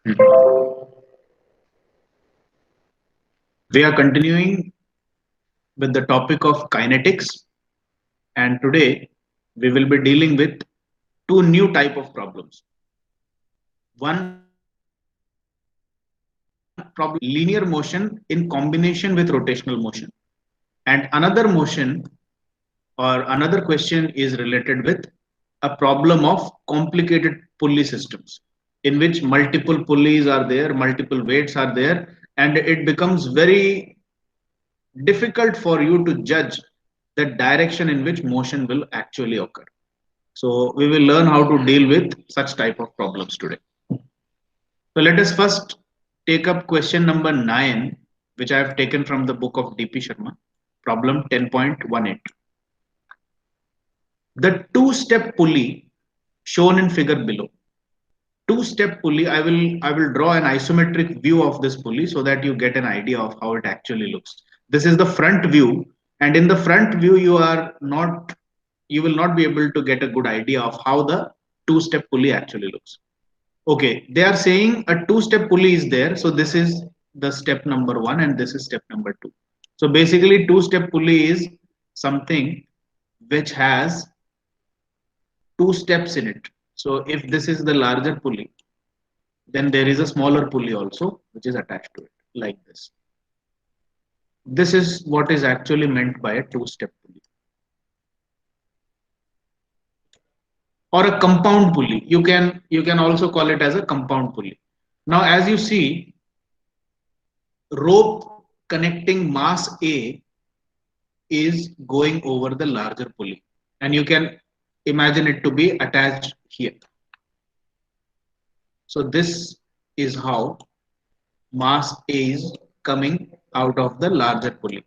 We are continuing with the topic of kinetics, and today we will be dealing with two new type of problems. One problem is linear motion in combination with rotational motion, and another motion or another question is related with a problem of complicated pulley systems in which multiple pulleys are there, multiple weights are there, and it becomes very difficult for you to judge the direction in which motion will actually occur. So we will learn how to deal with such type of problems today. So let us first take up question number 9, which I have taken from the book of DP Sharma, problem 10.18. The two-step pulley shown in figure below. Two-step pulley, I will draw an isometric view of this pulley so that you get an idea of how it actually looks. This is the front view, and in the front view you will not be able to get a good idea of how the two-step pulley actually looks. Okay, they are saying a two-step pulley is there, so this is the step number 1 and this is step number 2. So basically two-step pulley is something which has two steps in it. So if this is the larger pulley, then there is a smaller pulley also which is attached to it like this. This is what is actually meant by a two-step pulley or a compound pulley. You can also call it as a compound pulley. Now as you see, rope connecting mass A is going over the larger pulley, and you can imagine it to be attached here. So this is how mass A is coming out of the larger pulley.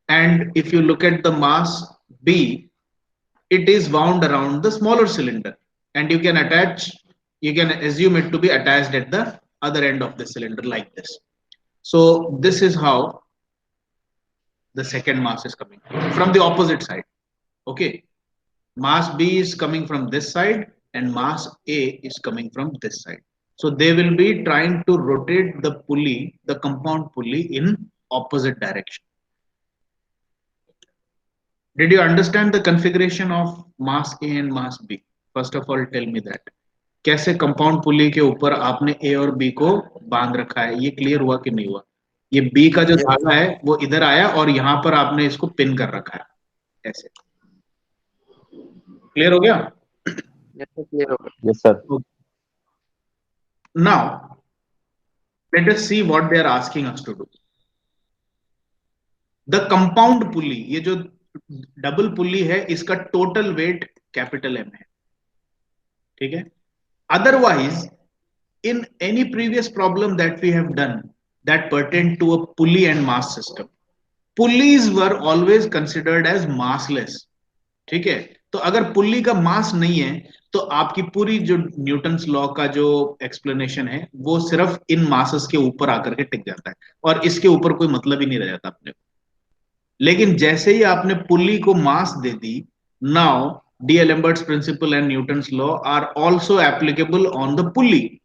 And if you look at the mass B, it is wound around the smaller cylinder, and you can assume it to be attached at the other end of the cylinder like this. So this is how the second mass is coming from the opposite side. Okay, mass B is coming from this side and mass A is coming from this side. So they will be trying to rotate the pulley, the compound pulley, in opposite direction. Did you understand the configuration of mass A and mass B? First of all, tell me that. कैसे compound पुली के ऊपर आपने ए और B को बांध रखा है, ये क्लियर हुआ कि नहीं हुआ? ये बी का जो धागा है वो इधर आया और यहाँ पर आपने इसको पिन कर रखा है ऐसे. क्लियर हो गया? Yes, sir. Now let us see what they are asking us to do. The compound pulley, ये जो डबल पुल्ली है इसका टोटल वेट कैपिटल एम है, ठीक है? Otherwise, in any previous problem that we have done that pertained to a pulley and mass system, pulleys were always considered as massless. ठीक है? तो अगर पुल्ली का मास नहीं है तो आपकी पूरी जो न्यूटन्स लॉ का जो एक्सप्लेनेशन है वो सिर्फ इन मासेस के ऊपर आकर के टिक जाता है और इसके ऊपर कोई मतलब ही नहीं रह जाता अपने को. लेकिन जैसे ही आपने पुल्ली को मास दे दी, now D'Alembert's principle and Newton's law are also applicable on the pulley,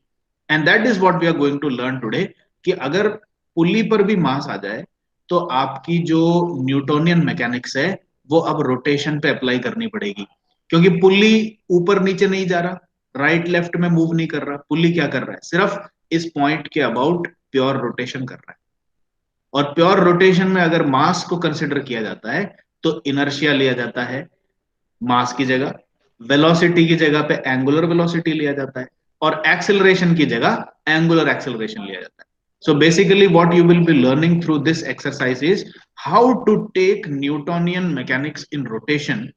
and that is what we are going to learn today. कि अगर पुल्ली पर भी मास आ जाए तो आपकी जो न्यूटोनियन मैकेनिक्स है वो अब रोटेशन पे अप्लाई करनी पड़ेगी, क्योंकि पुल्ली ऊपर नीचे नहीं जा रहा, राइट लेफ्ट में मूव नहीं कर रहा. पुल्ली क्या कर रहा है? सिर्फ इस पॉइंट के अबाउट प्योर रोटेशन कर रहा है. और प्योर रोटेशन में अगर मास को कंसिडर किया जाता है तो इनर्शिया लिया जाता है मास की जगह, वेलोसिटी की जगह पे एंगुलर वेलोसिटी लिया जाता है और एक्सेलरेशन की जगह एंगुलर एक्सेलरेशन लिया जाता है. So basically what you will be learning through this exercise is how to take Newtonian mechanics in rotation,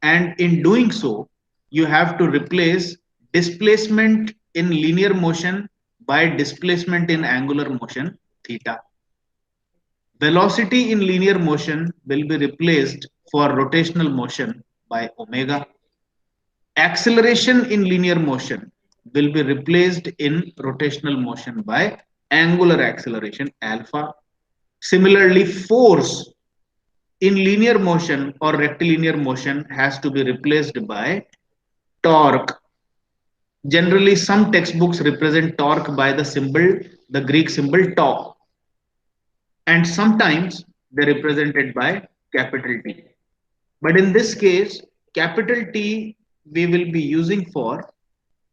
and in doing so you have to replace displacement in linear motion by displacement in angular motion theta. Velocity in linear motion will be replaced for rotational motion by omega. Acceleration in linear motion will be replaced in rotational motion by angular acceleration alpha. Similarly, force in linear motion or rectilinear motion has to be replaced by torque. Generally some textbooks represent torque by the symbol, the Greek symbol tau, and sometimes they represented by capital T. But in this case, capital T we will be using for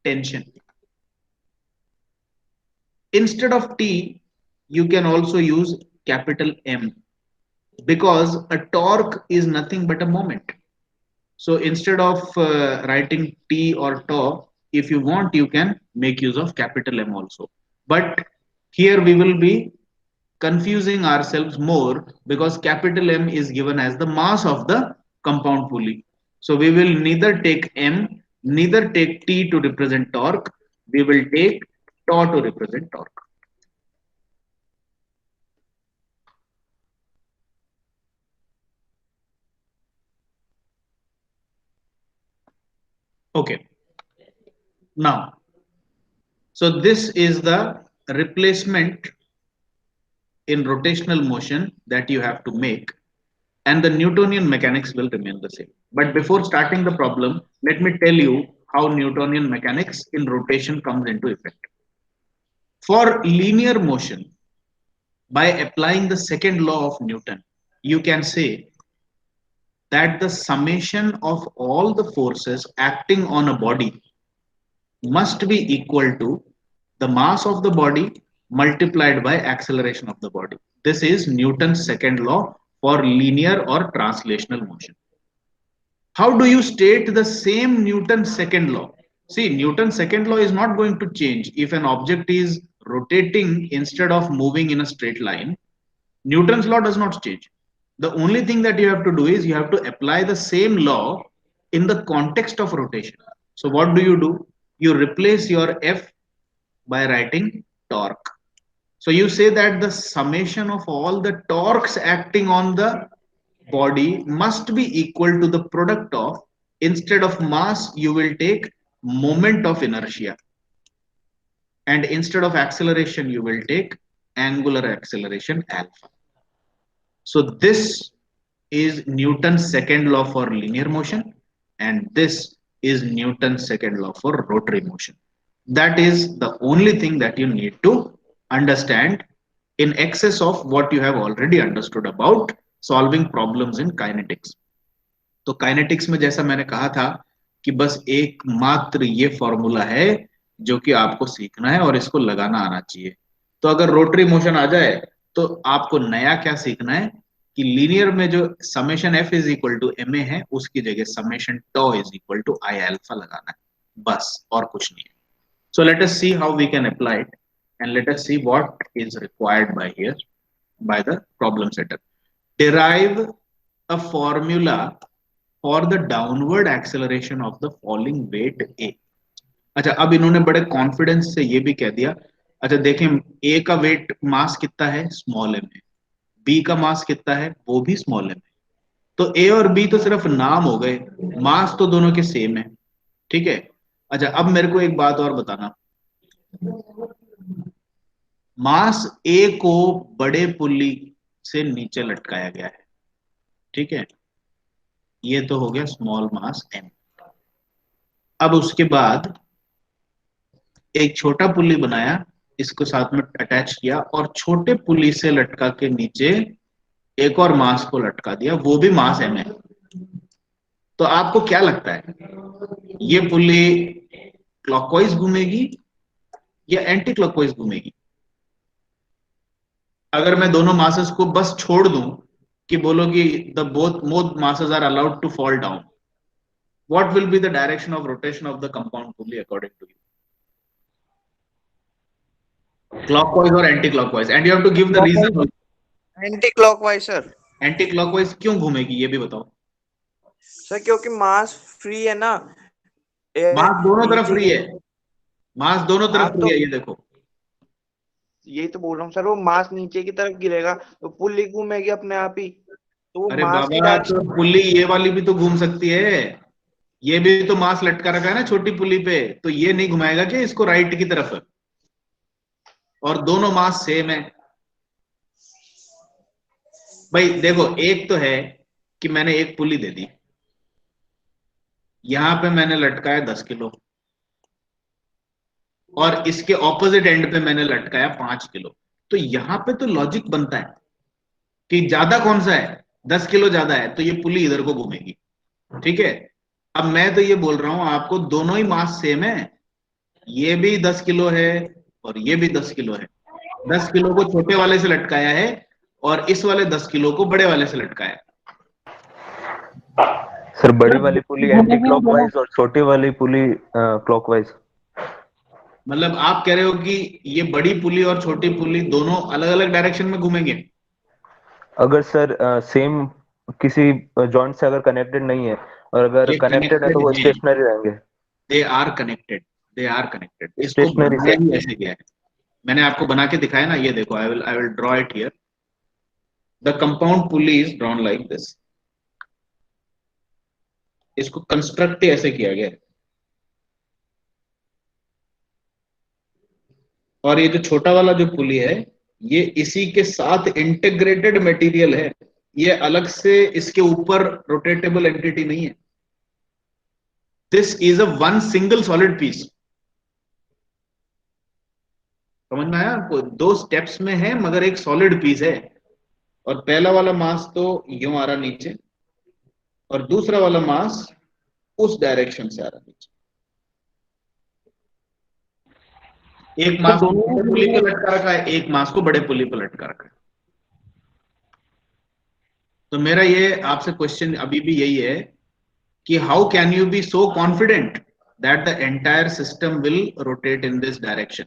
tension. Instead of T, you can also use capital M, because a torque is nothing but a moment. So instead of writing T or tau, if you want, you can make use of capital M also. But here we will be confusing ourselves more, because capital M is given as the mass of the compound pulley. So we will neither take M, neither take T to represent torque. We will take tau to represent torque. Okay. Now, so this is the replacement in rotational motion that you have to make, and the Newtonian mechanics will remain the same. But before starting the problem, let me tell you how Newtonian mechanics in rotation comes into effect. For linear motion, by applying the second law of Newton, you can say that the summation of all the forces acting on a body must be equal to the mass of the body multiplied by acceleration of the body. This is Newton's second law for linear or translational motion. How do you state the same Newton's second law? See, Newton's second law is not going to change. If an object is rotating instead of moving in a straight line, Newton's law does not change. The only thing that you have to do is you have to apply the same law in the context of rotation. So what do? You replace your F by writing torque. So you say that the summation of all the torques acting on the body must be equal to the product of, instead of mass, you will take moment of inertia. And instead of acceleration, you will take angular acceleration alpha. So this is Newton's second law for linear motion, and this is Newton's second law for rotary motion. That is the only thing that you need to understand in excess of what you have already understood about solving problems in kinetics. तो kinetics में जैसा मैंने कहा था कि बस एकमात्र ये फॉर्मूला है जो कि आपको सीखना है और इसको लगाना आना चाहिए. तो अगर रोटरी मोशन आ जाए तो आपको नया क्या सीखना है कि लीनियर में जो summation F is equal to M A है उसकी जगह summation tau is equal to I alpha लगाना है, बस और कुछ नहीं है. So let us see how we can apply it, and let us see what is required by here by the problem setter. Derive a formula for the downward acceleration of the falling weight A. अच्छा, अब इन्होंने बड़े confidence से ये भी कह दिया. अच्छा देखें, A का वेट मास कितना है, स्मॉल m है. B का मास कितना है, वो भी स्मॉल m है. तो A और B तो सिर्फ नाम हो गए, मास तो दोनों के सेम है. ठीक है. अच्छा, अब मेरे को एक बात और बताना. मास A को बड़े पुल्ली से नीचे लटकाया गया है. ठीक है, ये तो हो गया स्मॉल मास m. अब उसके बाद एक छोटा पुल्ली बनाया, इसको साथ में अटैच किया और छोटे पुल्ली से लटका के नीचे एक और मास को लटका दिया, वो भी मास m है. तो आपको क्या लगता है, ये पुल्ली क्लॉकवाइज घूमेगी या एंटी क्लॉकवाइज घूमेगी? अगर मैं दोनों मासेस को बस छोड़ दूं कि बोलो कि the both masses are allowed to fall down, what will be the direction of rotation of the compound pulley according to you? Clockwise or anti-clockwise? And you have to give the reason. Anti-clockwise sir. Anti-clockwise क्यों घूमेगी ये भी बताओ sir. क्योंकि मास free है ना. मास दोनों तरफ फ्री है, मास दोनों तरफ फ्री है. ये देखो, यही तो बोल रहा हूँ सर. वो मास नीचे की तरफ गिरेगा तो पुल्ली घूमेगी अपने आप ही. तो वो अरे मास की बाबा, तो डायरेक्शन. पुल्ली ये वाली भी तो घूम सकती है. ये भी तो मास लटका रखा है ना छोटी पुल्ली पे, तो ये नहीं घुमाएगा क्या इसको राइट की तरफ? और दोनों मास सेम है. भाई देखो, एक तो है कि मैंने एक पुल्ली दे दी, यहां पे मैंने लटकाया 10 किलो, और इसके ऑपोजिट एंड पे मैंने लटकाया 5 किलो। तो यहां पे तो लॉजिक बनता है कि ज्यादा कौन सा है, 10 किलो ज्यादा है तो ये पुली इधर को घूमेगी। ठीक है, अब मैं तो ये बोल रहा हूं आपको दोनों ही मास सेम है, ये भी 10 किलो है और ये भी 10 किलो है। 10 किलो को छोटे वाले से लटकाया है और इस वाले 10 किलो को बड़े वाले से लटकाया है। सर बड़ी वाली पुली एंटी घूमेगी दोनों। क्लॉकवाइज और छोटी वाली पुली क्लॉकवाइज। मतलब आप कह रहे हो कि ये बड़ी पुली और छोटी पुली दोनों अलग अलग डायरेक्शन में घूमेंगे? अगर सर सेम किसी जॉइंट से अगर कनेक्टेड नहीं है और अगर ये कनेक्टेड है कनेक्टेड तो वो है, स्टेशनरी रहेंगे। They are connected, they are connected. इसको स्टेशनरी बनाया सर। ही ऐसे गया है, मैंने आपको बना के दिखाया ना, ये देखो, I will draw it here. The compound pulley is drawn like this. इसको कंस्ट्रक्ट ऐसे किया गया है। और ये जो छोटा वाला जो पुली है, ये इसी के साथ इंटीग्रेटेड मटेरियल है, ये अलग से इसके ऊपर रोटेटेबल एंटिटी नहीं है। This is a one single solid piece. समझ में आया आपको? 2 स्टेप्स में है मगर एक सॉलिड पीस है। और पहला वाला मास तो यूं आ रहा नीचे और दूसरा वाला मास उस डायरेक्शन से आ रहा नीचे। एक तो मास को दोनों छोटे पुली पे लटका रखा है, एक मास को बड़े पुली पे लटका रखा है। तो मेरा ये आपसे क्वेश्चन अभी भी यही है कि how can you be so confident that the entire system will rotate in this direction?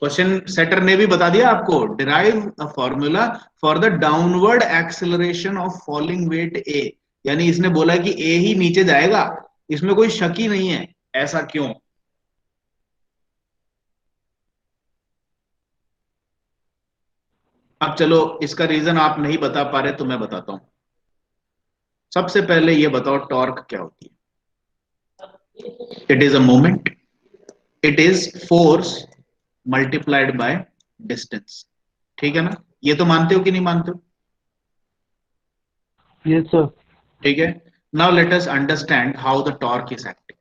Question setter ने भी बता दिया आपको, derive a formula for the downward acceleration of falling weight A. यानी इसने बोला कि ए ही नीचे जाएगा, इसमें कोई शक ही नहीं है। ऐसा क्यों? अब चलो, इसका रीजन आप नहीं बता पा रहे तो मैं बताता हूं। सबसे पहले ये बताओ टॉर्क क्या होती है? It is a moment, it is force multiplied by distance. ठीक है ना? ये तो मानते हो कि नहीं मानते हो? Yes sir. ठीक है, now let us understand how the torque is acting.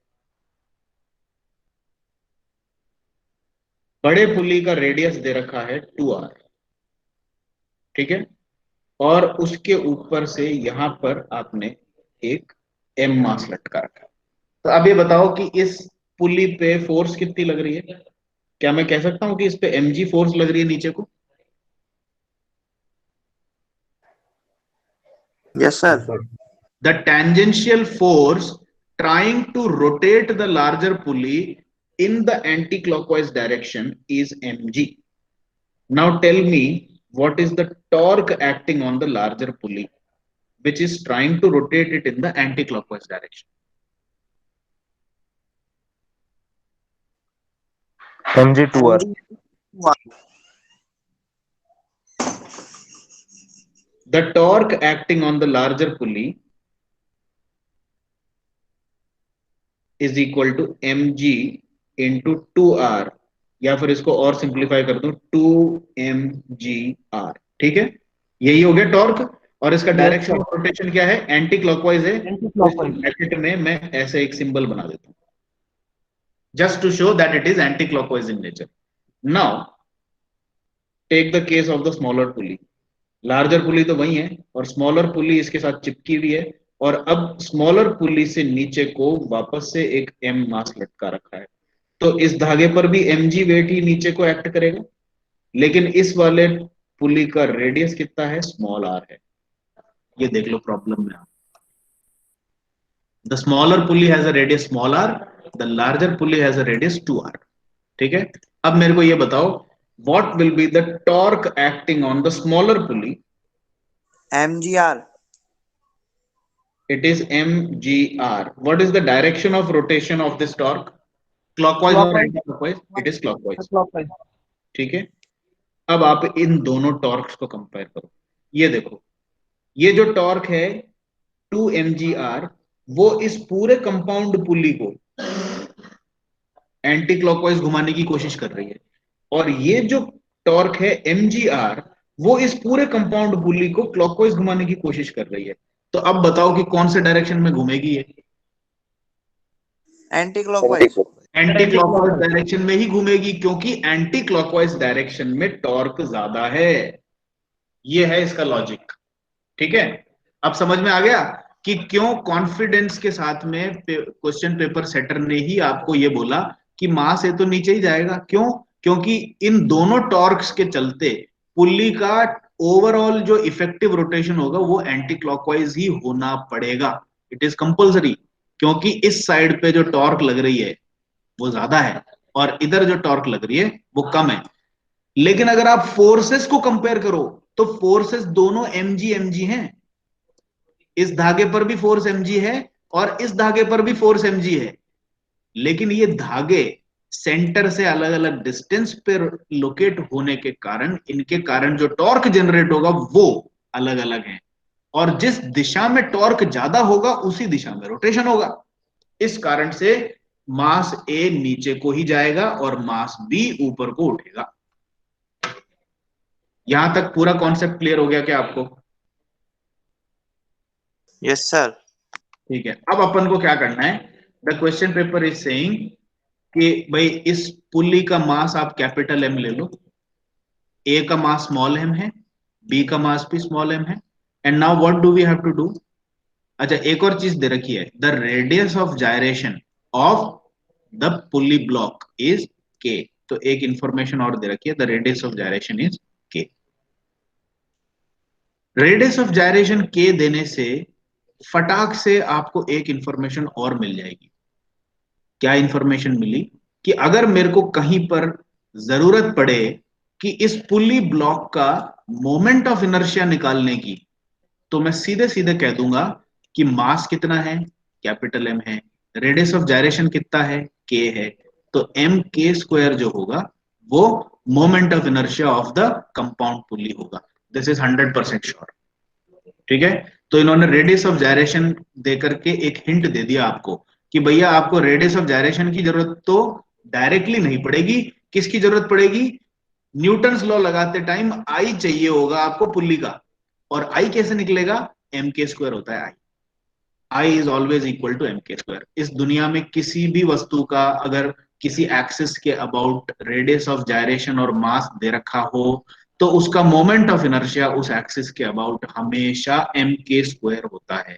बड़े पुली का रेडियस दे रखा है 2r। ठीक है, और उसके ऊपर से यहां पर आपने एक m मास लटका रखा है। तो अब ये बताओ कि इस पुली पे फोर्स कितनी लग रही है? क्या मैं कह सकता हूं कि इस पे mg फोर्स लग रही है नीचे को? Yes sir. The tangential force trying to rotate the larger pulley in the anti-clockwise direction is mg. Now tell me, what is the torque acting on the larger pulley which is trying to rotate it in the anti-clockwise direction? mg2r। The torque acting on the larger pulley is equal to mg into 2r, या फिर इसको और simplify कर दूं 2mgr। ठीक है, यही हो गया टॉर्क। और इसका डायरेक्शन ऑफ रोटेशन क्या है? एंटी क्लॉकवाइज है। एंटी तो इस क्लॉकवाइज। ब्रैकेट में मैं ऐसे एक सिंबल बना देता हूं just to show that it is anti clockwise in nature. Now take the case of the smaller pulley. Larger pulley तो वही है और स्मॉलर पुली इसके साथ चिपकी हुई है, और अब स्मॉलर पुली से नीचे को वापस से एक m मास लटका रखा है। तो इस धागे पर भी mg वेट ही नीचे को एक्ट करेगा, लेकिन इस वाले पुली का रेडियस कितना है? स्मॉल r है। ये देख लो प्रॉब्लम में। The smaller pulley has a radius small r, the larger pulley has a radius 2r। ठीक है, अब मेरे को ये बताओ, what will be the torque acting on the smaller pulley? mgr। It is mgr. What is the direction of rotation of this torque? Clockwise or clockwise. anti-clockwise? It is clockwise. Clockwise. ठीक है, अब आप इन दोनों torques को compare करो। ये देखो, ये जो टॉर्क है 2mgr, वो इस पूरे कंपाउंड पुली को एंटी क्लॉकवाइज घुमाने की कोशिश कर रही है, और ये जो टॉर्क है mgr, वो इस पूरे कंपाउंड पुली को क्लॉकवाइज घुमाने की कोशिश कर रही है। तो अब बताओ कि कौन से डायरेक्शन में घूमेगी ये? Anti clockwise. Anti clockwise direction में ही घूमेगी, क्योंकि एंटी क्लॉकवाइज डायरेक्शन में टॉर्क ज्यादा है। ये है इसका लॉजिक। ठीक है, अब समझ में आ गया कि क्यों कॉन्फिडेंस के साथ में क्वेश्चन पेपर सेटर ने ही आपको ये बोला कि मास है तो नीचे ही जाएगा। क्यों? क्योंकि इन दोनों टॉर्क्स के चलते पुल्ली का ओवरऑल जो इफेक्टिव रोटेशन होगा वो एंटी क्लॉकवाइज ही होना पड़ेगा। इट इज कंपल्सरी, क्योंकि इस साइड पे जो टॉर्क लग रही है वो ज्यादा है और इधर जो टॉर्क लग रही है वो कम है। लेकिन अगर आप फोर्सेस को कंपेयर करो तो फोर्सेस दोनों mg हैं। इस धागे पर भी फोर्स mg है और इस धागे पर भी फोर्स mg है, लेकिन ये धागे सेंटर से अलग अलग डिस्टेंस पर लोकेट होने के कारण इनके कारण जो टॉर्क जनरेट होगा वो अलग अलग है, और जिस दिशा में टॉर्क ज्यादा होगा उसी दिशा में रोटेशन होगा। इस कारण से मास ए नीचे को ही जाएगा और मास बी ऊपर को उठेगा। यहां तक पूरा कॉन्सेप्ट क्लियर हो गया क्या आपको? Yes sir. ठीक है, अब अपन को क्या करना है, the question paper is saying कि भाई इस पुल्ली का मास आप कैपिटल एम ले लो, ए का मास स्मॉल एम है, बी का मास भी स्मॉल एम है, and now what do we have to do. अच्छा, एक और चीज दे रखी है, the radius of gyration of the pulley block is K. तो एक इंफॉर्मेशन और दे रखी है, the radius of gyration is K. Radius of gyration के देने से फटाक से आपको एक इंफॉर्मेशन और मिल जाएगी। क्या इंफॉर्मेशन मिली कि अगर मेरे को कहीं पर जरूरत पड़े कि इस पुली ब्लॉक का मोमेंट ऑफ इनर्शिया निकालने की, तो मैं सीधे सीधे कह दूंगा कि मास कितना है, कैपिटल एम है, रेडियस ऑफ जायरेशन कितना है, के है, तो एम के स्क्वायर जो होगा वो moment of inertia of the compound pulley होगा। This is 100% sure. ठीक है, तो इन्होंने रेडियस ऑफ जायरेशन देकर के एक हिंट दे दिया आपको कि भैया आपको रेडियस ऑफ जायरेशन की जरूरत तो डायरेक्टली नहीं पड़ेगी। किसकी जरूरत पड़ेगी? न्यूटन्स लॉ लगाते टाइम आई चाहिए होगा आपको पुल्ली का, और आई कैसे निकलेगा? एम के स्क्वायर होता है I. I is always equal to M K square. इस दुनिया में किसी भी वस्तु का अगर किसी एक्सिस के अबाउट रेडियस ऑफ जायरेशन और मास दे रखा हो तो उसका मोमेंट ऑफ इनर्शिया उस एक्सिस के अबाउट हमेशा एम के स्क्वायर होता है।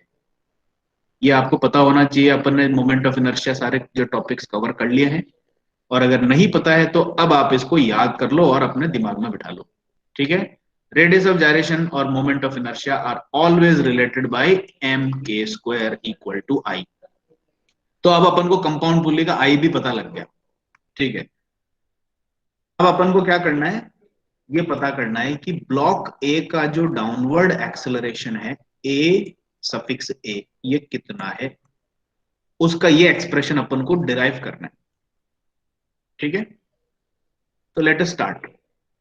ये आपको पता होना चाहिए। अपन ने मोमेंट ऑफ इनर्शिया सारे जो टॉपिक्स कवर कर लिए हैं, और अगर नहीं पता है तो अब आप इसको याद कर लो और अपने दिमाग में बिठा लो। ठीक है, रेडियस ऑफ जायरेशन और moment of inertia are always related by M K square equal to I. तो अब अपन को कंपाउंड पुल्ली का आई भी पता लग गया। ठीक है, अब अपन को क्या करना है, ये पता करना है कि ब्लॉक ए का जो डाउनवर्ड एक्सेलरेशन है ए सफिक्स ए, ये कितना है, उसका ये एक्सप्रेशन अपन को डिराइव करना है। ठीक है, तो लेट अस स्टार्ट।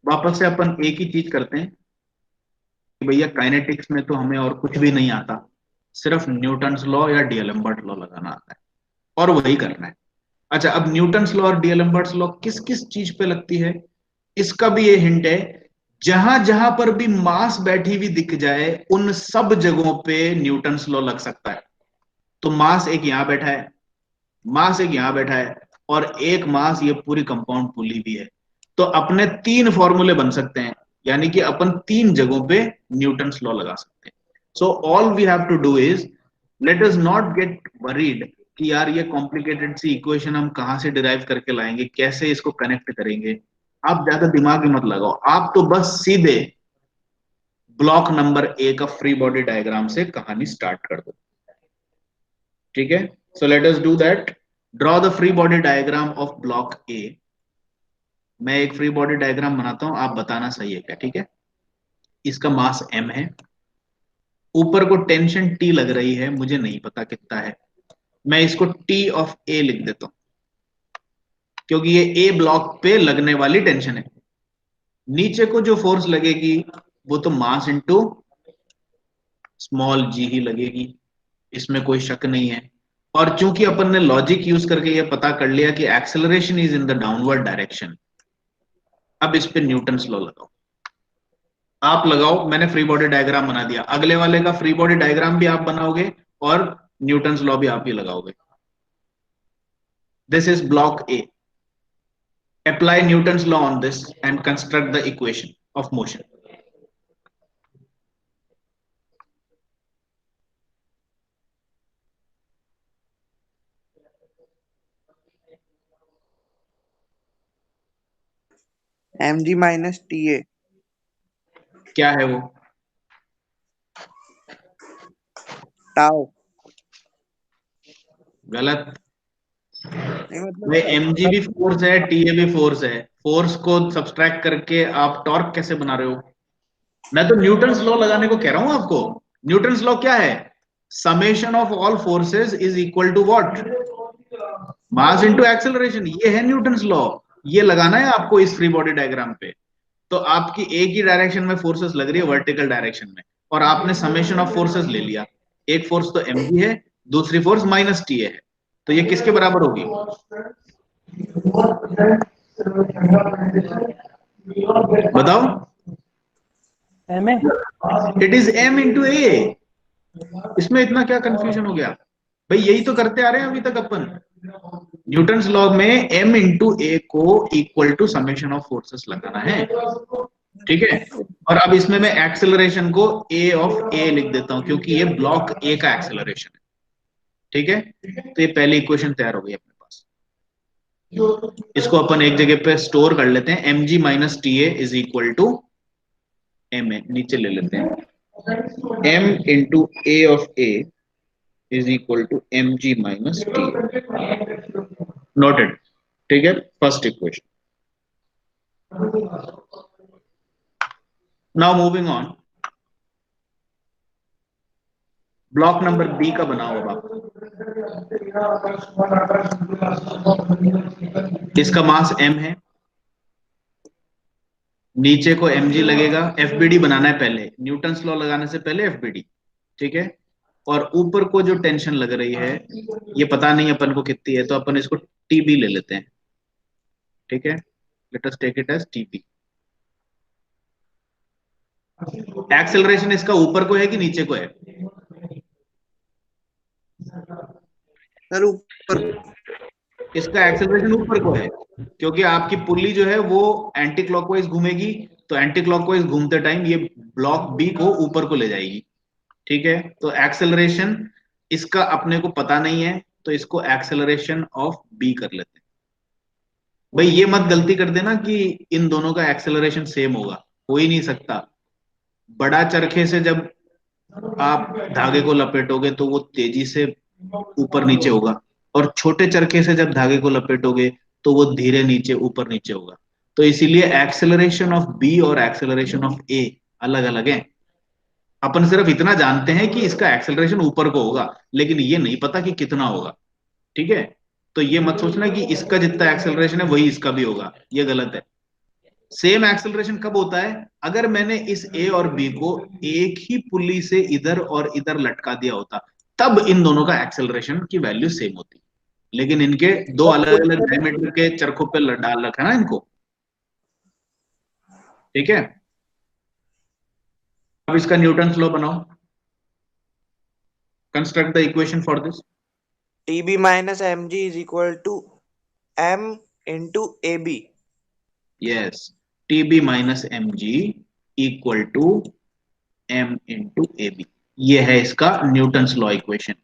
वापस से अपन एक ही चीज करते हैं कि भैया काइनेटिक्स में तो हमें और कुछ भी नहीं आता, सिर्फ न्यूटन्स लॉ या डीएलेम्बर्ट लॉ लगाना आता है और वही करना है। अच्छा, अब न्यूटन्स लॉ और डीएलेम्बर्ट लॉ किस किस चीज पे लगती है, इसका भी ये हिंट है। जहां जहां पर भी मास बैठी हुई दिख जाए उन सब जगहों पे न्यूटन्स लॉ लग सकता है। तो मास एक यहां बैठा है, मास एक यहां बैठा है, और एक मास ये पूरी कंपाउंड पुली भी है। तो अपने तीन फॉर्मूले बन सकते हैं, यानी कि अपन तीन जगहों पे न्यूटन्स लॉ लगा सकते हैं। So all we have to do is, let us not get worried कि यार ये कॉम्प्लिकेटेड सी इक्वेशन हम कहां से डिराइव करके लाएंगे, कैसे इसको कनेक्ट करेंगे। आप ज्यादा दिमाग ही मत लगाओ, आप तो बस सीधे ब्लॉक नंबर ए का फ्री बॉडी डायग्राम से कहानी स्टार्ट कर दो। ठीक है, so let us do that. Draw the free body diagram of block ए। मैं एक फ्री बॉडी डायग्राम बनाता हूं, आप बताना सही है क्या। ठीक है, इसका मास m है, ऊपर को टेंशन T लग रही है, मुझे नहीं पता कितना है, मैं इसको T ऑफ A लिख देता हूं क्योंकि ये A ब्लॉक पे लगने वाली टेंशन है। नीचे को जो फोर्स लगेगी वो तो मास इंटू स्मॉल g ही लगेगी, इसमें कोई शक नहीं है। और चूंकि अपन ने लॉजिक यूज करके ये पता कर लिया कि acceleration is in the downward direction, अब इस पे न्यूटन्स लॉ लगाओ। आप लगाओ, मैंने फ्री बॉडी डायग्राम बना दिया, अगले वाले का फ्री बॉडी डायग्राम भी आप बनाओगे और न्यूटन्स लॉ भी आप ही लगाओगे। This is block A. Apply Newton's law on this and construct the equation of motion. mg minus TA। क्या है वो? टाउ। गलत। नहीं भाई mg भी फोर्स है, TA भी फोर्स है। फोर्स को सब्सट्रैक्ट करके आप टॉर्क कैसे बना रहे हो? मैं तो न्यूटन्स लॉ लगाने को कह रहा हूं आपको। न्यूटन्स लॉ क्या है? Summation of all forces is equal to what? Mass into acceleration. ये है न्यूटन्स लॉ। ये लगाना है आपको इस फ्री बॉडी डायग्राम पे। तो आपकी एक ही डायरेक्शन में फोर्सेस लग रही है, वर्टिकल डायरेक्शन में, और आपने समेशन ऑफ फोर्सेस ले लिया। एक फोर्स तो mg है, दूसरी फोर्स माइनस TA है। तो ये किसके बराबर होगी? बताओ। इट इज m इंटू ए। इसमें इतना क्या कंफ्यूजन हो गया भाई? यही तो करते आ रहे हैं अभी तक अपन। न्यूटन्स लॉ में m इंटू ए को equal to summation of forces लगाना है, ठीक है। और अब इसमें मैं एक्सेलरेशन को a ऑफ a लिख देता हूं, क्योंकि ये ब्लॉक A का एक्सेलरेशन है, ठीक है। तो ये पहली इक्वेशन तैयार हो गई अपने पास। इसको अपन एक जगह पे स्टोर कर लेते हैं। mg minus TA is equal to m है, नीचे ले लेते हैं। m into a of a is equal to mg minus TA। Noted, ठीक है। First equation. Now moving on, block number B का बनाओ अब आप। इसका मास m है, नीचे को mg लगेगा। FBD बनाना है पहले, न्यूटन्स लॉ लगाने से पहले FBD, ठीक है। और ऊपर को जो टेंशन लग रही है, ये पता नहीं अपन को कितनी है, तो अपन इसको TB ले लेते हैं, ठीक है। Let us take it as TB। Acceleration इसका ऊपर को है कि नीचे को है? सर ऊपर। इसका एक्सेलरेशन ऊपर को है, क्योंकि आपकी पुल्ली जो है वो एंटी क्लॉकवाइज घूमेगी। तो एंटी क्लॉकवाइज घूमते टाइम ये ब्लॉक बी को ऊपर को ले जाएगी, ठीक है। तो एक्सेलरेशन इसका अपने को पता नहीं है, तो इसको एक्सेलरेशन ऑफ बी कर लेते हैं। भाई ये मत गलती कर देना कि इन दोनों का एक्सेलरेशन सेम होगा, हो ही नहीं सकता। बड़ा चरखे से जब आप धागे को लपेटोगे तो वो तेजी से ऊपर नीचे होगा, और छोटे चरखे से जब धागे को लपेटोगे तो वो धीरे नीचे ऊपर नीचे होगा। तो इसीलिए एक्सेलरेशन ऑफ बी और एक्सेलरेशन ऑफ ए अलग अलग है। अपन सिर्फ इतना जानते हैं कि इसका एक्सेलरेशन ऊपर को होगा, लेकिन ये नहीं पता कि कितना होगा, ठीक है। तो ये मत सोचना कि इसका जितना एक्सेलरेशन है वही इसका भी होगा, ये गलत है। सेम एक्सेलरेशन कब होता है? अगर मैंने इस ए और बी को एक ही पुल्ली से इधर और इधर लटका दिया होता, तब इन दोनों का एक्सेलरेशन की वैल्यू सेम होती। लेकिन इनके दो अलग अलग डायमीटर के चरखों पे डाल रखा है ना इनको, ठीक है। अब इसका न्यूटन्स लॉ बनाओ, construct the equation for this. TB minus mg is equal to m into AB। Yes, TB minus mg equal to m into AB। ये है इसका Newton's law equation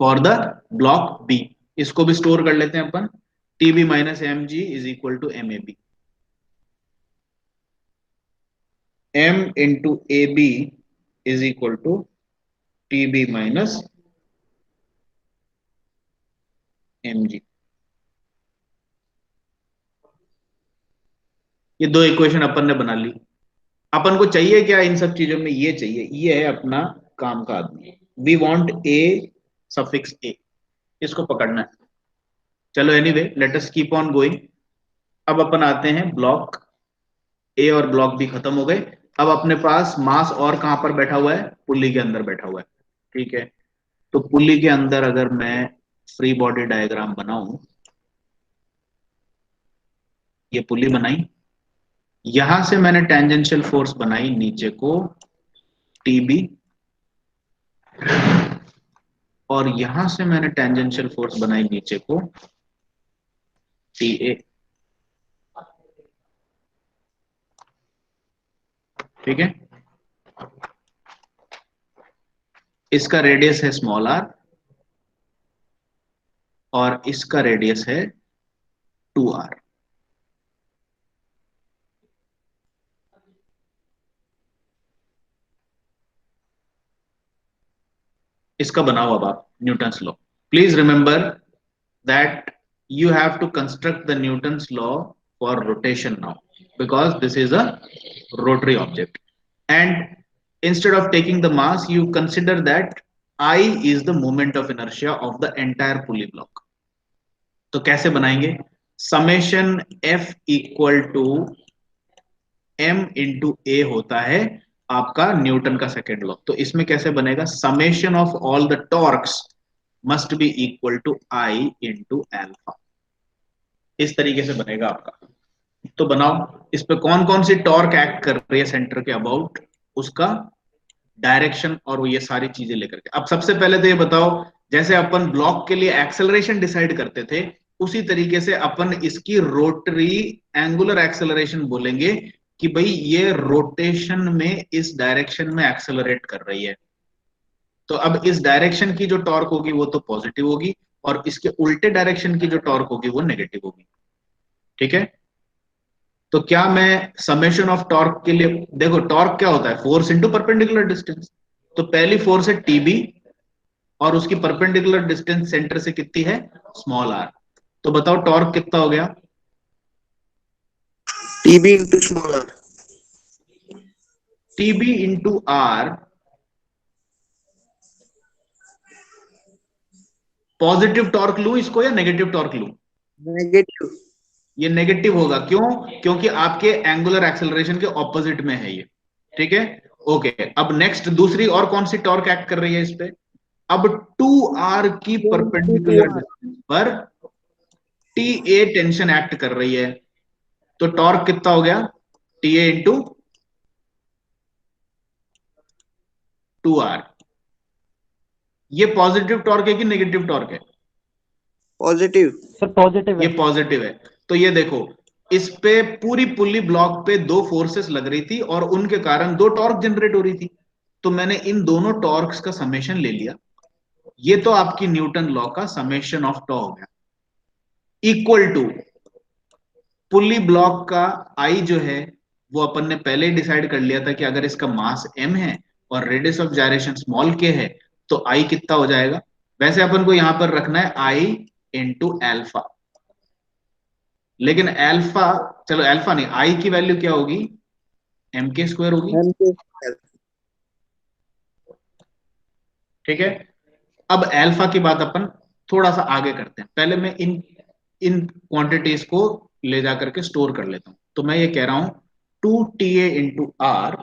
for the block B. इसको भी store कर लेते हैं अपन। TB minus mg is equal to MAB। m into AB is equal to TB minus mg। ये दो इक्वेशन अपन ने बना ली। अपन को चाहिए क्या इन सब चीजों में? ये चाहिए, ये है अपना काम का आदमी। We want a suffix a, इसको पकड़ना है। चलो anyway, let us keep on going. अब अपन आते हैं ब्लॉक ए और ब्लॉक बी खत्म हो गए। अब अपने पास मास और कहां पर बैठा हुआ है? पुल्ली के अंदर बैठा हुआ है, ठीक है। तो पुल्ली के अंदर अगर मैं फ्री बॉडी डायग्राम बनाऊं, ये पुल्ली बनाई, यहां से मैंने टेंजेंशियल फोर्स बनाई नीचे को TB, और यहां से मैंने टेंजेंशियल फोर्स बनाई नीचे को टी ए, ठीक है। इसका रेडियस है स्मॉल आर और इसका रेडियस है 2r। इसका बनाओ अब आप Newton's law. Please remember that you have to construct the Newton's law for rotation now, because this is a rotary object, and instead of taking the mass you consider that I is the moment of inertia of the entire pulley block। तो कैसे बनाएंगे? Summation F equal to m into A होता है आपका Newton का second law. तो इसमें कैसे बनेगा? Summation of all the torques must be equal to I into alpha. इस तरीके से बनेगा आपका। तो बनाओ, इस पे कौन कौन सी टॉर्क एक्ट कर रही है सेंटर के अबाउट, उसका डायरेक्शन और वो ये सारी चीजें लेकर के। अब सबसे पहले तो ये बताओ, जैसे अपन ब्लॉक के लिए एक्सेलरेशन डिसाइड करते थे उसी तरीके से अपन इसकी रोटरी एंगुलर एक्सेलरेशन बोलेंगे कि भाई ये रोटेशन में इस डायरेक्शन में एक्सेलरेट कर रही है। तो अब इस डायरेक्शन की जो टॉर्क होगी वो तो पॉजिटिव होगी और इसके उल्टे डायरेक्शन की जो टॉर्क होगी वो नेगेटिव होगी, ठीक है। तो क्या मैं समेशन ऑफ टॉर्क के लिए, देखो टॉर्क क्या होता है? Force into perpendicular distance. तो पहली फोर्स है टीबी और उसकी परपेंडिकुलर डिस्टेंस सेंटर से कितनी है? Small R. तो बताओ टॉर्क कितना हो गया? TB into small R. TB into R. Positive torque लू इसको या नेगेटिव टॉर्क लू? नेगेटिव। ये नेगेटिव होगा, क्यों? क्योंकि आपके एंगुलर एक्सेलरेशन के ऑपोजिट में है ये, ठीक है। ओके, अब नेक्स्ट दूसरी और कौन सी टॉर्क एक्ट कर रही है इस पे? अब 2r की परपेंडिकुलर डिस्टेंस पर टी ए टेंशन एक्ट कर रही है। तो टॉर्क कितना हो गया? T A into 2r। ये पॉजिटिव टॉर्क है कि नेगेटिव टॉर्क है? पॉजिटिव। सर पॉजिटिव ये है। पॉजिटिव है। तो ये देखो, इस पे पूरी पुली ब्लॉक पे दो फोर्सेस लग रही थी और उनके कारण दो टॉर्क जनरेट हो रही थी। तो मैंने इन दोनों टॉर्क्स का समेशन ले लिया। ये तो आपकी न्यूटन लॉ का समेशन ऑफ टॉ हो गया, इक्वल टू पुली ब्लॉक का आई जो है वो अपन ने पहले ही डिसाइड कर लिया था कि अगर इसका मास m है और radius of gyration small k है तो आई कितना हो जाएगा? वैसे अपन को यहां पर रखना है आई इंटू एल्फा, लेकिन एल्फा, चलो एल्फा नहीं, आई की वैल्यू क्या होगी? एम के स्क्वायर होगी, ठीक है। अब एल्फा की बात अपन थोड़ा सा आगे करते हैं। पहले मैं इन इन क्वांटिटीज को ले जाकर के स्टोर कर लेता हूं। तो मैं ये कह रहा हूं 2ta इंटू आर,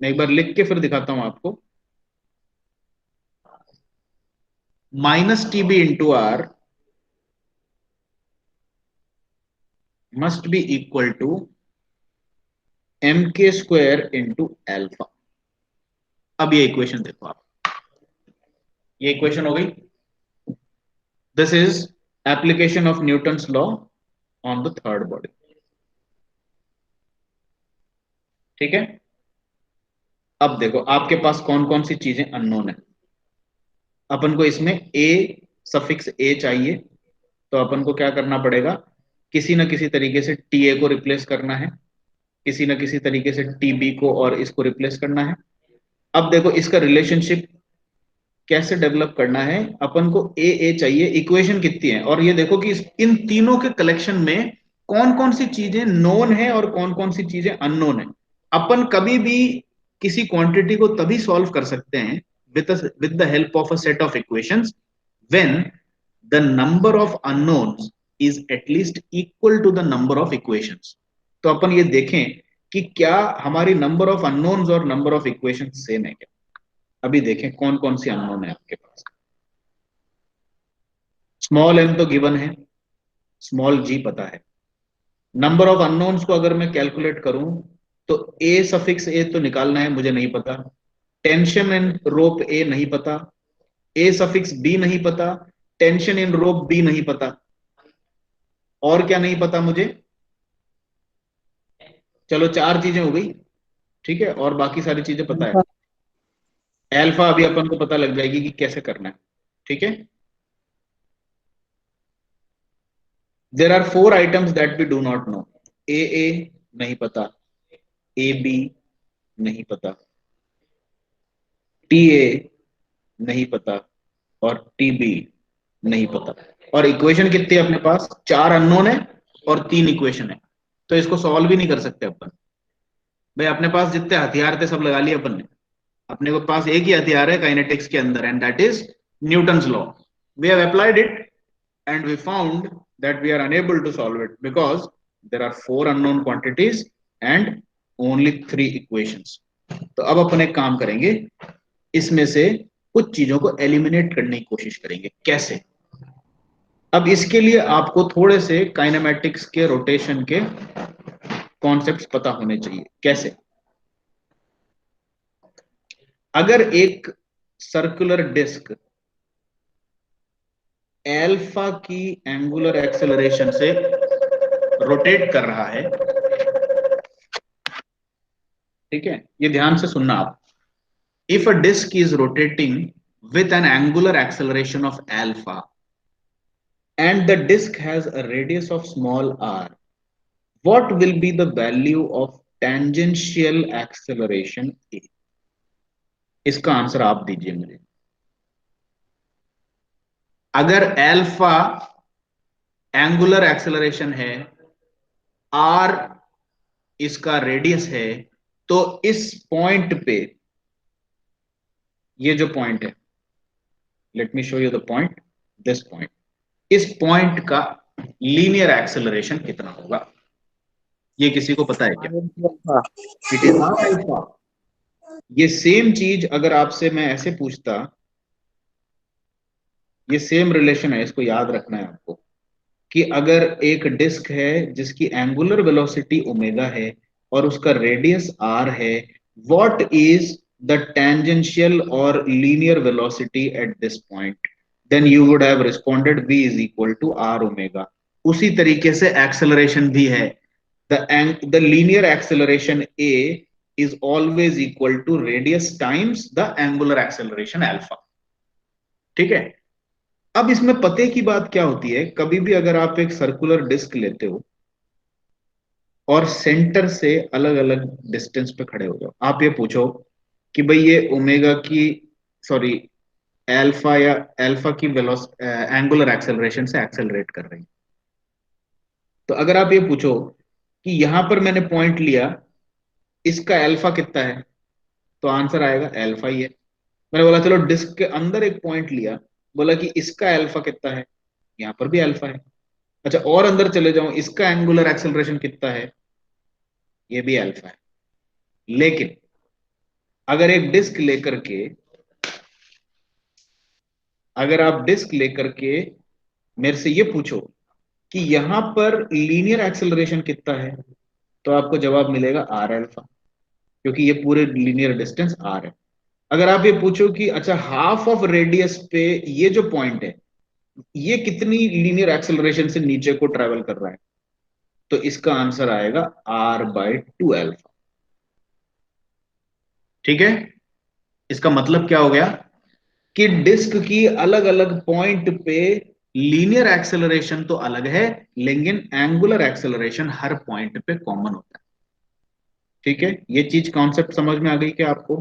मैं एक बार लिख के फिर दिखाता हूं आपको, minus TB into R must be equal to M K square into alpha. अब ये इक्वेशन देखो आप, ये इक्वेशन हो गई। This is application of Newton's law on the third body, ठीक है। अब देखो आपके पास कौन कौन सी चीजें अननोन है। अपन को इसमें ए सफिक्स ए चाहिए, तो अपन को क्या करना पड़ेगा? किसी ना किसी तरीके से टी ए को रिप्लेस करना है, किसी ना किसी तरीके से टी बी को और इसको रिप्लेस करना है। अब देखो इसका रिलेशनशिप कैसे डेवलप करना है। अपन को ए चाहिए, इक्वेशन कितनी है, और ये देखो कि इन तीनों के कलेक्शन में कौन कौन सी चीजें नोन है और कौन कौन सी चीजें अननोन है। अपन कभी भी किसी क्वांटिटी को तभी सॉल्व कर सकते हैं with the help of a set of equations when the number of unknowns is at least equal to the number of equations। तो अपन ये देखें कि क्या हमारी नंबर ऑफ अननोन्स और नंबर ऑफ इक्वेशंस सेम है क्या। अभी देखें कौन कौन सी अननोन है आपके पास। स्मॉल m तो गिवन है, स्मॉल g पता है। नंबर ऑफ अननोन्स को अगर मैं कैलकुलेट करूं तो a सफिक्स a तो निकालना है, मुझे नहीं पता। टेंशन इन रोप ए नहीं पता, ए सफिक्स बी नहीं पता, टेंशन इन रोप बी नहीं पता। और क्या नहीं पता मुझे? चलो 4 चीजें हो गई, ठीक है, और बाकी सारी चीजें पता है। एल्फा अभी अपन को पता लग जाएगी कि कैसे करना है, ठीक है। There are 4 items that we do not know. A नहीं पता, ए बी नहीं पता, टी ए नहीं पता, और टी बी नहीं पता। और इक्वेशन कितनी है अपने पास? 4 अननोन है और 3 इक्वेशन है, तो इसको सॉल्व ही नहीं कर सकते अपन। भाई अपने पास जितने हथियार थे सब लगा लिए अपन ने। अपने को पास एक ही हथियार है काइनेटिक्स के अंदर, and that is Newton's law. We have applied it and we found that we are unable to solve it because there are 4 unknown quantities and only 3 equations. तो अब अपन एक काम करेंगे, इसमें से कुछ चीजों को एलिमिनेट करने की कोशिश करेंगे। कैसे? अब इसके लिए आपको थोड़े से काइनेमेटिक्स के रोटेशन के कॉन्सेप्ट्स पता होने चाहिए। कैसे? अगर एक सर्कुलर डिस्क एल्फा की एंगुलर एक्सेलरेशन से रोटेट कर रहा है, ठीक है, ये ध्यान से सुनना आप। If a disc is rotating with an angular acceleration of alpha and the disk has a radius of small r, what will be the value of tangential acceleration a? इसका आंसर आप दीजिए मुझे। अगर एल्फा एंगुलर एक्सेलरेशन है, r इसका radius है, तो इस पॉइंट पे, ये जो पॉइंट है, let me show you the point, this point, इस पॉइंट का लीनियर एक्सेलरेशन कितना होगा? ये किसी को पता है क्या? It is R alpha. ये सेम चीज अगर आपसे मैं ऐसे पूछता, ये सेम रिलेशन है, इसको याद रखना है आपको, कि अगर एक डिस्क है जिसकी एंगुलर वेलोसिटी ओमेगा है और उसका रेडियस आर है, व्हाट इज द टेंजेंशियल और linear velocity at this point, then you would have responded v is equal to R omega. उसी तरीके से एक्सेलरेशन भी है, the linear acceleration a is always equal to radius times the angular acceleration alpha, ठीक है। अब इसमें पते की बात क्या होती है, कभी भी अगर आप एक सर्कुलर डिस्क लेते हो और सेंटर से अलग अलग डिस्टेंस पे खड़े हो जाओ, आप ये पूछो कि भाई ये ओमेगा की, सॉरी, एल्फा या एल्फा की एंगुलर एक्सेलरेशन से एक्सेलरेट कर रही है, तो अगर आप ये पूछो कि यहां पर मैंने पॉइंट लिया, इसका एल्फा कितना है, तो आंसर आएगा एल्फा ही है। मैंने बोला चलो डिस्क के अंदर एक पॉइंट लिया, बोला कि इसका एल्फा कितना है, यहां पर भी एल्फा है। अच्छा और अंदर चले जाऊं, इसका एंगुलर एक्सेलरेशन कितना है, ये भी एल्फा है। लेकिन अगर एक डिस्क लेकर के, अगर आप डिस्क लेकर के मेरे से ये पूछो कि यहां पर लीनियर एक्सेलरेशन कितना है, तो आपको जवाब मिलेगा आर एल्फा, क्योंकि ये पूरे लीनियर डिस्टेंस आर है। अगर आप ये पूछो कि अच्छा हाफ ऑफ रेडियस पे ये जो पॉइंट है, ये कितनी लीनियर एक्सेलरेशन से नीचे को ट्रेवल कर रहा है, तो इसका आंसर आएगा r/2 अल्फा, ठीक है। इसका मतलब क्या हो गया कि डिस्क की अलग अलग पॉइंट पे लीनियर एक्सेलरेशन तो अलग है, लेकिन एंगुलर एक्सेलरेशन हर पॉइंट पे कॉमन होता है, ठीक है। ये चीज कॉन्सेप्ट समझ में आ गई क्या आपको?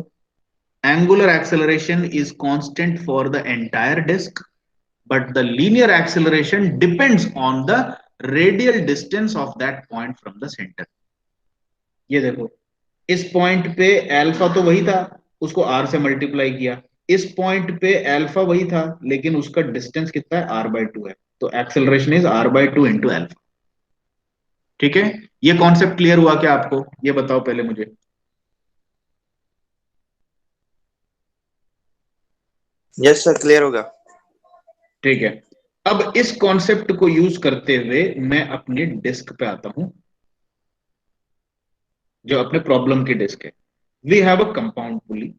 Angular acceleration is constant for the entire disk, but the linear acceleration depends on the radial distance of that point from the center. ये देखो, इस पॉइंट पे अल्फा तो वही था, उसको आर से मल्टीप्लाई किया, इस पॉइंट पे अल्फा वही था लेकिन उसका डिस्टेंस कितना है, r/2 है, तो acceleration is r/2 into alpha, ठीक है। ये कॉन्सेप्ट क्लियर हुआ क्या आपको? ये बताओ पहले मुझे। यस सर, क्लियर होगा। ठीक है, अब इस कॉन्सेप्ट को यूज करते हुए मैं अपनी डिस्क पे आता हूं, जो अपने प्रॉब्लम की डिस्क है। We have a compound pulley,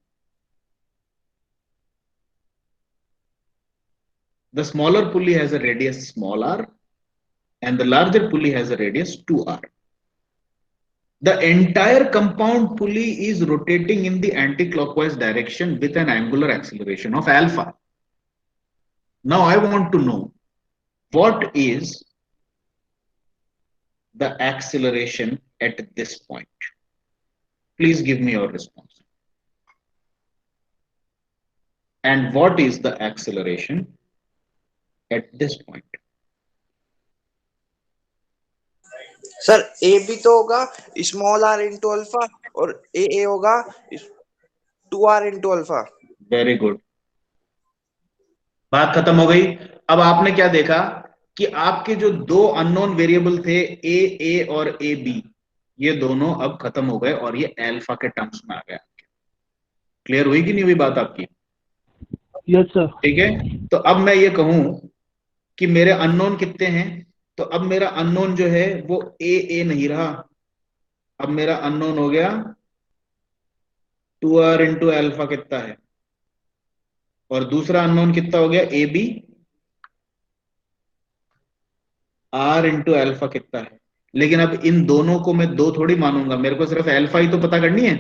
the smaller pulley has a radius small r and the larger pulley has a radius 2r. The entire compound pulley is rotating in the anti-clockwise direction with an angular acceleration of alpha. Now I want to know what is the acceleration at this point. Please give me your response. And what is the acceleration at this point? Sir A भी तो होगा small are into alpha और ए होगा 2r into alpha. Very good, बात खत्म हो गई. अब आपने क्या देखा कि आपके जो दो अननोन वेरिएबल थे ए और ए बी, ये दोनों अब खत्म हो गए और ये अल्फा के टर्म्स में आ गया. क्लियर हुई कि नहीं हुई बात आपकी? Yes sir. ठीक है, तो अब मैं ये कहूं कि मेरे अननोन कितने हैं, तो अब मेरा अननोन जो है वो ए नहीं रहा, अब मेरा अननोन हो गया 2r इंटू अल्फा कितना है, और दूसरा अननोन कितना हो गया A B r into alpha कितना है. लेकिन अब इन दोनों को मैं दो थोड़ी मानूंगा, मेरे को सिर्फ अल्फा ही तो पता करनी है.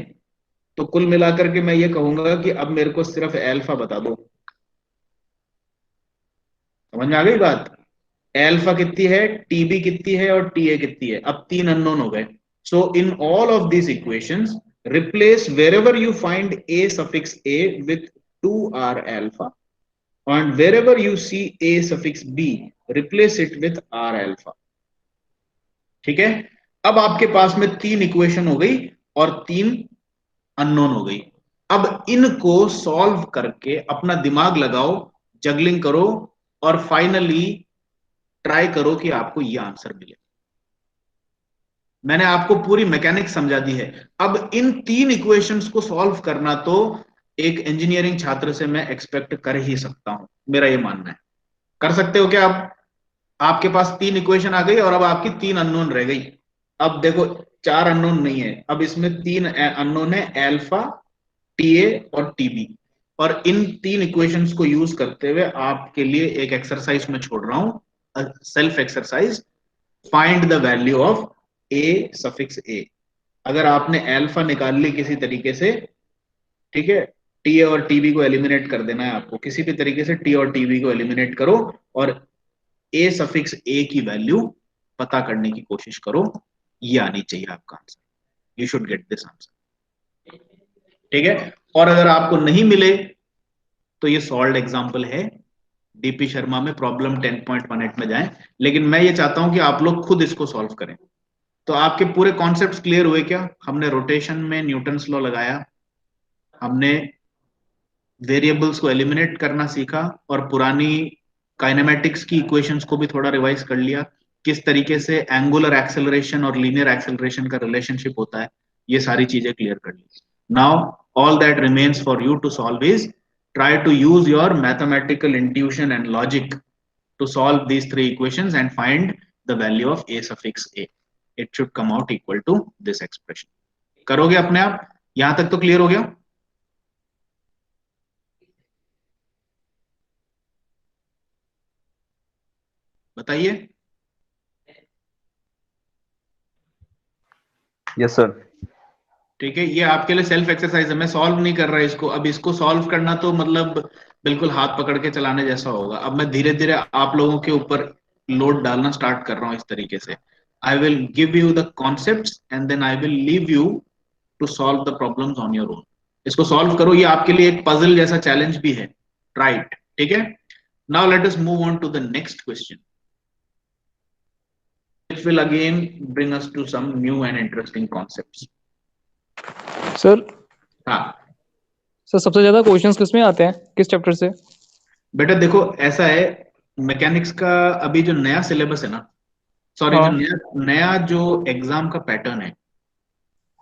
तो कुल मिलाकर के मैं ये कहूंगा कि अब मेरे को सिर्फ अल्फा बता दो. समझ में आ गई बात? अल्फा कितनी है, टीबी कितनी है और टीए कितनी है. अब तीन अननोन हो गए. So in all of this equations replace wherever you find a suffix a with 2r alpha, and wherever you see a suffix b replace it with r alpha. ठीक है, अब आपके पास में तीन इक्वेशन हो गई और तीन अननोन हो गई. अब इनको सॉल्व करके अपना दिमाग लगाओ, जगलिंग करो और फाइनली ट्राई करो कि आपको यह आंसर मिले. मैंने आपको पूरी मैकेनिक्स समझा दी है. अब इन तीन इक्वेशंस को सॉल्व करना तो एक इंजीनियरिंग छात्र से मैं एक्सपेक्ट कर ही सकता हूं, मेरा ये मानना है. कर सकते हो क्या आप? आपके पास तीन इक्वेशन आ गई और अब आपकी तीन अननोन रह गई. अब देखो चार अननोन नहीं है, अब इसमें तीन अननोन है, अल्फा, टीए और टीबी. और इन तीन इक्वेशंस को यूज करते हुए आपके लिए एक एक्सरसाइज में छोड़ रहा हूं, self exercise. Find the value of A suffix ए. अगर आपने अल्फा निकाल ली किसी तरीके से, ठीक है, टी और टीबी को एलिमिनेट कर देना है आपको, किसी भी तरीके से टी और टीबी को एलिमिनेट करो और ए सफिक्स ए की वैल्यू पता करने की कोशिश करो. ये आनी चाहिए आपका answer. You should get this answer. ठीक है, और अगर आपको नहीं मिले तो ये सॉल्व एग्जांपल है, डीपी शर्मा में प्रॉब्लम 10.18 में जाएं. लेकिन मैं ये चाहता हूं कि आप लोग खुद इसको सॉल्व करें. तो आपके पूरे कॉन्सेप्ट्स क्लियर हुए क्या? हमने रोटेशन में न्यूटन्स लॉ लगाया, हमने वेरिएबल्स को एलिमिनेट करना सीखा और पुरानी काइनेमेटिक्स की इक्वेशंस को भी थोड़ा रिवाइज कर लिया, किस तरीके से एंगुलर एक्सेलरेशन और लीनियर एक्सेलरेशन का रिलेशनशिप होता है, ये सारी चीजें क्लियर कर ली. Now all that remains for you to solve is try to use your mathematical intuition and logic to solve these three equations and find the value of a suffix a. It should come out equal to this expression. करोगे अपने आप? यहां तक तो clear हो गया? बताइए. Yes sir. ठीक है, ये आपके लिए सेल्फ एक्सरसाइज है, मैं सॉल्व नहीं कर रहा इसको. अब इसको सॉल्व करना तो मतलब बिल्कुल हाथ पकड़ के चलाने जैसा होगा. अब मैं धीरे धीरे आप लोगों के ऊपर लोड डालना स्टार्ट कर रहा हूं इस तरीके से. I will give you the concepts and then I will leave you to solve the problems on your own. इसको सॉल्व करो, ये आपके लिए एक पजल जैसा चैलेंज भी है. राइट, ठीक है. Now let us move on to the next question, which will again bring us to some new and interesting concepts. Sir. हाँ सर, सबसे ज्यादा क्वेश्चंस किसमें आते हैं, किस चैप्टर से? बेटा देखो ऐसा है, मैकेनिक्स का अभी जो नया सिलेबस है ना, सॉरी हाँ. जो नया जो एग्जाम का पैटर्न है,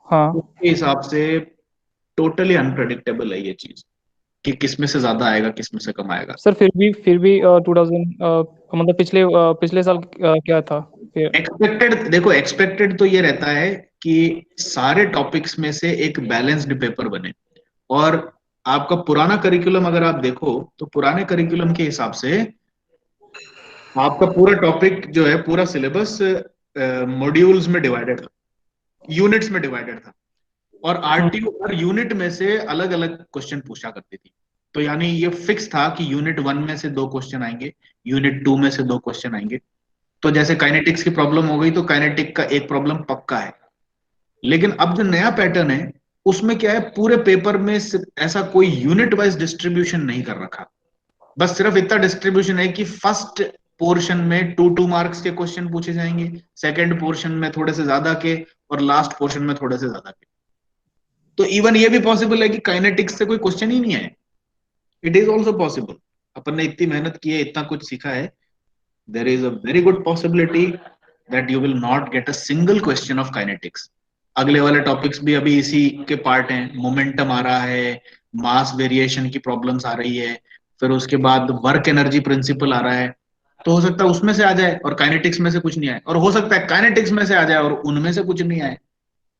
हाँ. उसके हिसाब से टोटली अनप्रेडिक्टेबल है ये चीज कि किसमें से ज्यादा आएगा किसमें से कम आएगा. सर फिर भी 2000 मतलब पिछले साल क्या था फिर? एक्सपेक्टेड, देखो एक्सपेक्टेड तो ये रहता है कि सारे टॉपिक्स में से एक बैलेंस्ड पेपर बने. और आपका पुराना करिकुलम अगर आप देखो तो पुराने करिकुलम के हिसाब से आपका पूरा टॉपिक जो है, पूरा सिलेबस मॉड्यूल्स में डिवाइडेड था, यूनिट्स में डिवाइडेड था, और आरटीयू हर यूनिट में से अलग अलग क्वेश्चन पूछा करती थी। तो यानी ये फिक्स था कि यूनिट 1 में से 2 क्वेश्चन आएंगे, यूनिट 2 में से 2 क्वेश्चन आएंगे। तो जैसे काइनेटिक्स की प्रॉब्लम हो गई तो काइनेटिक का एक प्रॉब्लम पक्का है। लेकिन अब जो नया पैटर्न है उसमें क्या है, पूरे पेपर में ऐसा कोई यूनिट वाइज डिस्ट्रीब्यूशन नहीं कर रखा। बस सिर्फ इतना डिस्ट्रीब्यूशन है कि फर्स्ट पोर्शन में 2 मार्क्स के क्वेश्चन पूछे जाएंगे, सेकंड पोर्शन में थोड़े से ज्यादा के, और लास्ट पोर्शन में थोड़े से ज्यादा के। तो इवन ये भी पॉसिबल है कि काइनेटिक्स से कोई क्वेश्चन ही नहीं आए, इट इज ऑल्सो पॉसिबल। अपन ने इतनी मेहनत की है, इतना कुछ सीखा है, there is a very good possibility that you will not get a single question of kinetics. अगले वाले टॉपिक्स भी अभी इसी के पार्ट हैं, मोमेंटम आ रहा है, मास वेरिएशन की प्रॉब्लम्स आ रही है, फिर उसके बाद वर्क एनर्जी प्रिंसिपल आ रहा है। तो हो सकता है उसमें से आ जाए और काइनेटिक्स में से कुछ नहीं आए, और हो सकता है काइनेटिक्स में से आ जाए और उनमें से कुछ नहीं आए।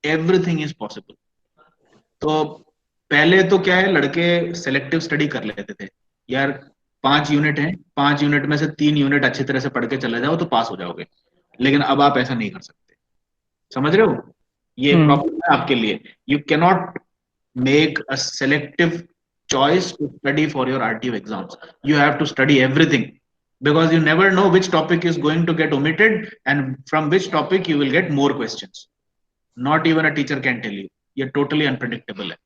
Everything is possible. तो पहले तो क्या है, लड़के सेलेक्टिव स्टडी कर लेते थे, यार 5 यूनिट हैं, 5 यूनिट में से 3 यूनिट अच्छी तरह से पढ़ के चले जाओ तो पास हो जाओगे। लेकिन अब आप ऐसा नहीं कर सकते, समझ रहे हो? ये प्रॉब्लम है आपके लिए। You cannot make a selective choice to study for your RTO exams. You have to study everything because you never know which topic is going to get omitted and from which topic you will get more questions. Not even a teacher can tell you. ये totally unpredictable है,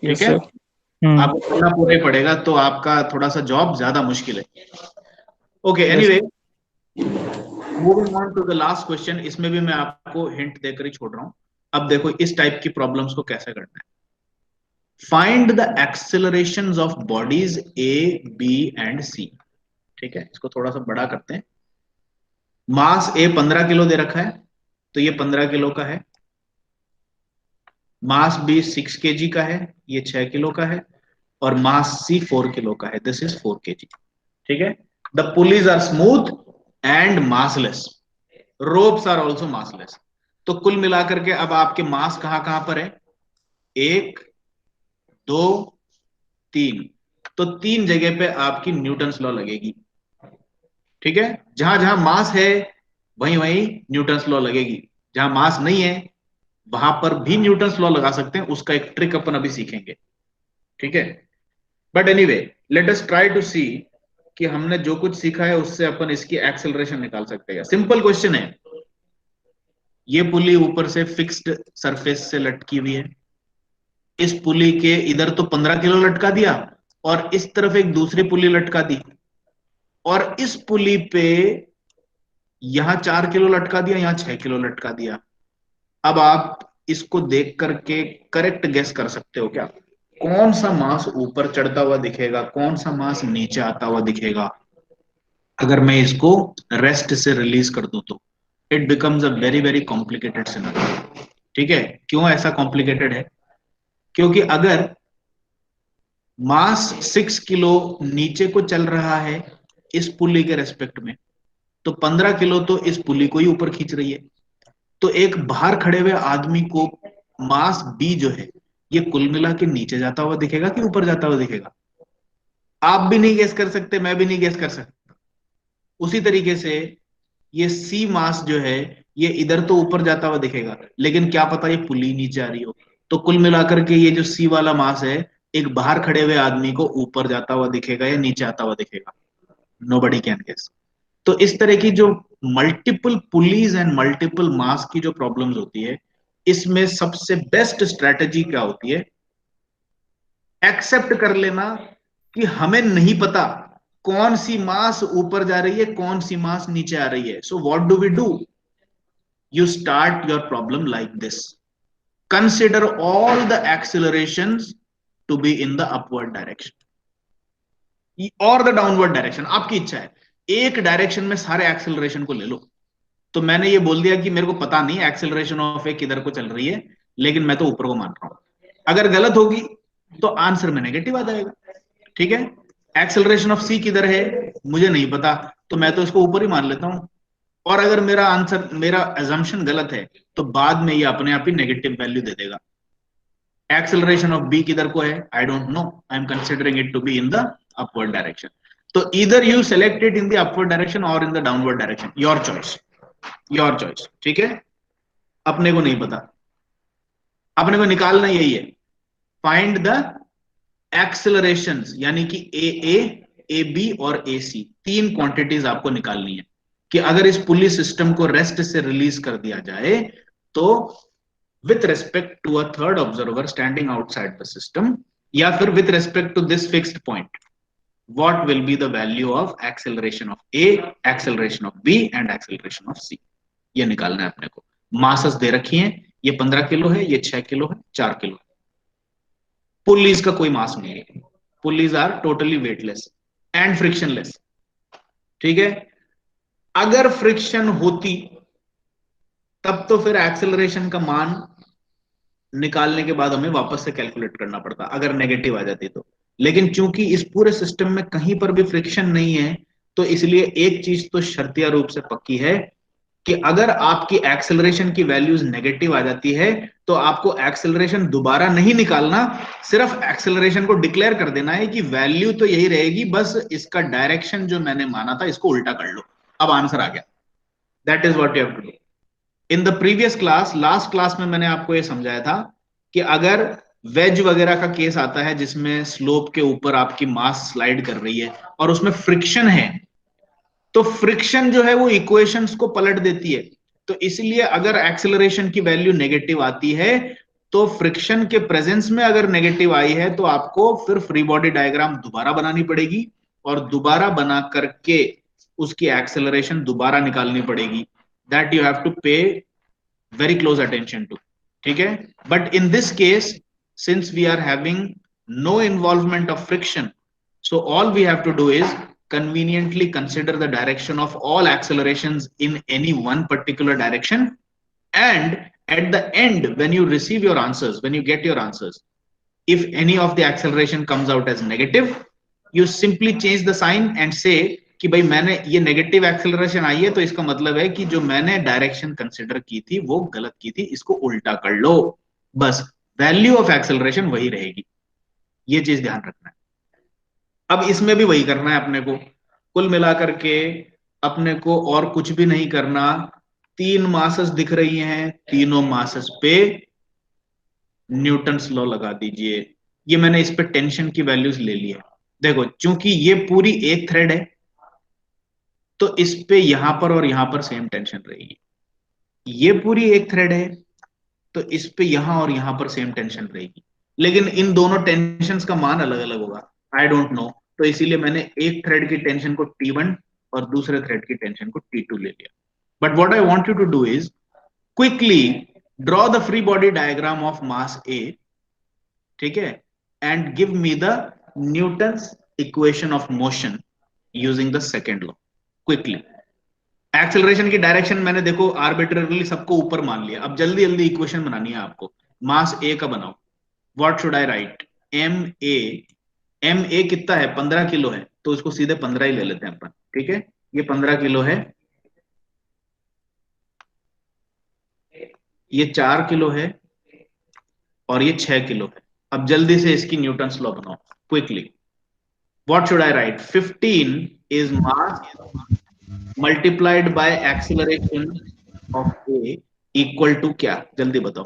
ठीक Yes, है? sir. आपको पढ़ना पूरा ही पड़ेगा, तो आपका थोड़ा सा जॉब ज्यादा मुश्किल है। Okay, Yes. Anyway, moving on to the last question. इसमें भी मैं आपको हिंट देकर ही छोड़ रहा हूं। अब देखो इस टाइप की प्रॉब्लम्स को कैसे करना है। Find the accelerations of bodies A, B and C. ठीक है, इसको थोड़ा सा बड़ा करते हैं। मास ए 15 किलो दे रखा है, तो ये 15 किलो का है। मास बी 6 केजी का है, ये 6 किलो का है। और मास सी 4 किलो का है, दिस इज 4 केजी। ठीक है, the pulleys are smooth and massless, ropes are also massless. तो कुल मिलाकर के अब आपके मास कहां कहां पर है, 1, 2, 3। तो 3 जगह पे आपकी न्यूटन्स लॉ लगेगी। ठीक है, जहां जहां मास है वहीं वहीं न्यूटन्स लॉ लगेगी। जहां मास नहीं है वहां पर भी न्यूटन्स लॉ लगा सकते हैं, उसका एक ट्रिक अपन अभी सीखेंगे। ठीक है, but anyway, let us try to see कि हमने जो कुछ सीखा है उससे अपन इसकी एक्सेलरेशन निकाल सकते हैं। सिंपल क्वेश्चन है, ये पुली ऊपर से फिक्स्ड सरफेस से लटकी हुई है। इस पुली के इधर तो 15 किलो लटका दिया और इस तरफ एक दूसरी पुली लटका दी, और इस पुली पे यहां 4 किलो लटका दिया, यहां 6 किलो लटका दिया। अब आप इसको देख करके करेक्ट गेस कर सकते हो क्या, कौन सा मास ऊपर चढ़ता हुआ दिखेगा, कौन सा मास नीचे आता हुआ दिखेगा अगर मैं इसको रेस्ट से रिलीज कर दूं तो? It becomes a very very complicated scenario. ठीक है, क्यों ऐसा कॉम्प्लिकेटेड है? क्योंकि अगर मास 6 किलो नीचे को चल रहा है इस पुली के रेस्पेक्ट में, तो 15 किलो तो इस पुली को ही ऊपर खींच रही है। तो एक बाहर खड़े हुए आदमी को मास बी जो है ये कुल मिला के नीचे जाता हुआ दिखेगा कि ऊपर जाता हुआ दिखेगा? आप भी नहीं गेस कर सकते, मैं भी नहीं गेस कर सकता। उसी तरीके से ये सी मास जो है ये इधर तो ऊपर जाता हुआ दिखेगा, लेकिन क्या पता ये पुली नीचे आ रही हो। तो कुल मिलाकर के ये जो सी वाला मास है एक बाहर खड़े हुए आदमी को ऊपर जाता हुआ दिखेगा या नीचे आता हुआ दिखेगा? Nobody can guess. तो इस तरह की जो multiple pulleys and multiple mass की जो प्रॉब्लम्स होती है, इसमें सबसे बेस्ट स्ट्रेटेजी क्या होती है, एक्सेप्ट कर लेना कि हमें नहीं पता कौन सी मास ऊपर जा रही है, कौन सी मास नीचे आ रही है। So what do we do? You start your problem like this, consider all the accelerations to be in the upward direction और द डाउनवर्ड डायरेक्शन। आपकी इच्छा है, एक डायरेक्शन में सारे एक्सेलरेशन को ले लो। तो मैंने ये बोल दिया कि मेरे को पता नहीं एक्सेलरेशन ऑफ ए किधर को चल रही है, लेकिन मैं तो ऊपर को मान रहा हूं। अगर गलत होगी तो आंसर में नेगेटिव आ जाएगा। ठीक है, एक्सेलरेशन ऑफ सी किधर है मुझे नहीं पता, तो मैं तो इसको ऊपर ही मान लेता हूं। और अगर मेरा आंसर, मेरा एजम्पशन गलत है, तो बाद में ये अपने आप ही नेगेटिव वैल्यू दे देगा। एक्सेलरेशन ऑफ बी किधर को है, I don't know, I am considering it to be in the upward direction. तो either you select it in the upward direction or in the downward direction, your choice, ठीक है। अपने को नहीं पता, अपने को निकालना यही है, फाइंड द एक्सेलरेशंस, यानी कि ए बी और ए सी, तीन क्वांटिटीज आपको निकालनी है कि अगर इस पुली सिस्टम को रेस्ट से रिलीज कर दिया जाए तो with respect to a third observer standing outside the system, या फिर with respect to this fixed point, what will be the value of acceleration of A, acceleration of B and acceleration of C, ये निकालना है अपने को। Masses दे रखी हैं, ये 15 किलो है, ये 6 किलो है, 4 किलो है। पुलीज का कोई मास नहीं है, pulleys are totally weightless and frictionless, ठीक है। अगर फ्रिक्शन होती तब तो फिर एक्सेलरेशन का मान निकालने के बाद हमें वापस से कैलकुलेट करना पड़ता, अगर नेगेटिव आ जाती तो। लेकिन चूंकि इस पूरे सिस्टम में कहीं पर भी फ्रिक्शन नहीं है, तो इसलिए एक चीज तो शर्तिया रूप से पक्की है कि अगर आपकी एक्सेलरेशन की वैल्यूज नेगेटिव आ जाती है तो आपको एक्सेलरेशन दोबारा नहीं निकालना, सिर्फ एक्सेलरेशन को डिक्लेयर कर देना है कि वैल्यू तो यही रहेगी, बस इसका डायरेक्शन जो मैंने माना था इसको उल्टा कर लो, अब आंसर आ गया। That is what you have to do. In the previous class, last class में मैंने आपको यह समझाया था कि अगर वेज वगैरह का केस आता है जिसमें स्लोप के ऊपर आपकी मास स्लाइड कर रही है और उसमें फ्रिक्शन है, तो फ्रिक्शन जो है वो इक्वेशंस को पलट देती है। तो इसलिए अगर एक्सेलरेशन की वैल्यू नेगेटिव आती है तो फ्रिक्शन के प्रेजेंस में अगर नेगेटिव आई है तो आपको फिर फ्री बॉडी डायग्राम दोबारा बनानी पड़ेगी और दोबारा बना करके उसकी एक्सेलरेशन दोबारा निकालनी पड़ेगी। दैट यू हैव टू पे वेरी क्लोज अटेंशन टू, ठीक है। But in this case, since we are having no involvement of friction, so all we have to do is conveniently consider the direction of all accelerations in any one particular direction, and at the end when you receive your answers, when you get your answers, if any of the acceleration comes out as negative, you simply change the sign and say कि भाई मैंने ये negative acceleration आई है तो इसका मतलब है कि जो मैंने डायरेक्शन कंसिडर की थी वो गलत की थी, इसको उल्टा कर लो, बस वैल्यू ऑफ एक्सेलरेशन वही रहेगी। ये चीज ध्यान रखना है। अब इसमें भी वही करना है अपने को, कुल मिलाकर के अपने को और कुछ भी नहीं करना। तीन मासेस दिख रही हैं, तीनों मासेस पे न्यूटन्स लॉ लगा दीजिए। ये मैंने इस पे टेंशन की वैल्यूज ले ली है। देखो चूंकि ये पूरी एक थ्रेड है तो इस पे यहां पर और यहां पर सेम टेंशन रहेगी। ये पूरी एक थ्रेड है तो इस पे यहां और यहां पर सेम टेंशन रहेगी, लेकिन इन दोनों टेंशन्स का मान अलग अलग होगा, आई डोंट नो। तो इसीलिए मैंने एक थ्रेड की टेंशन को T1 और दूसरे थ्रेड की टेंशन को T2 ले लिया। But what I want you to do is quickly draw the free body diagram of mass A, ठीक है, and give me the Newton's equation of motion using the second law quickly. Acceleration की direction मैंने देखो arbitrarily सबको ऊपर मान लिया। अब जल्दी जल्दी इक्वेशन बनानी है आपको। मास ए का बनाओ। What should I write? M A कितना है? 15 किलो है, तो इसको सीधे 15 ही ले लेते हैं अपन, ठीक है। ये 15 किलो है, ये 4 किलो है और ये 6 किलो है। अब जल्दी से इसकी न्यूटन्स लॉ बनाओ quickly. What should I write? 15 is mass multiplied by acceleration of A equal to क्या? जल्दी बताओ।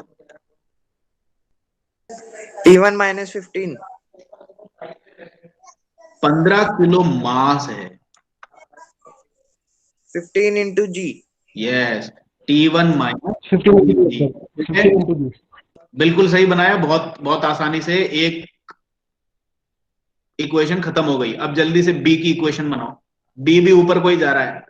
T1 minus 15. 15 किलो मास है, 15 into G. Yes, T1 minus 15 बिल्कुल सही बनाया। बहुत बहुत आसानी से एक इक्वेशन खत्म हो गई। अब जल्दी से बी की इक्वेशन बनाओ। बी भी ऊपर कोई जा रहा है,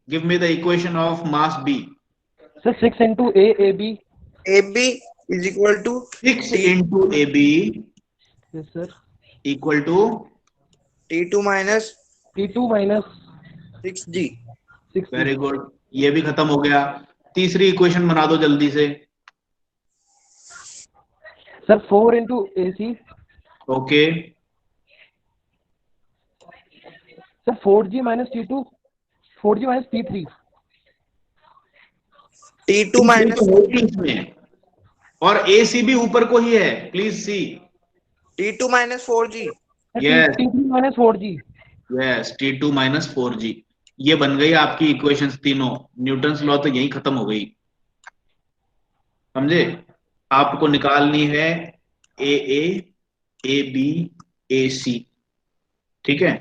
give me the equation of mass B. Sir, 6 into AB. AB is equal to 6 into AB Yes, sir. equal to T2 minus T2 minus 6G. 6. Very good, ये भी खत्म हो गया। तीसरी इक्वेशन बना दो जल्दी से। Sir, 4 into AC. Okay, Sir, 4G minus T2. 4G minus T3. T2 minus इसमें और AC भी ऊपर को ही है, please see. T2 minus 4G. Yes. T3 minus 4G. Yes, T2 minus 4G, ये बन गई आपकी इक्वेशंस तीनों। न्यूटन्स लॉ तो यही खत्म हो गई, समझे? आपको निकालनी है ए ए, ए बी, ए सी, ठीक है।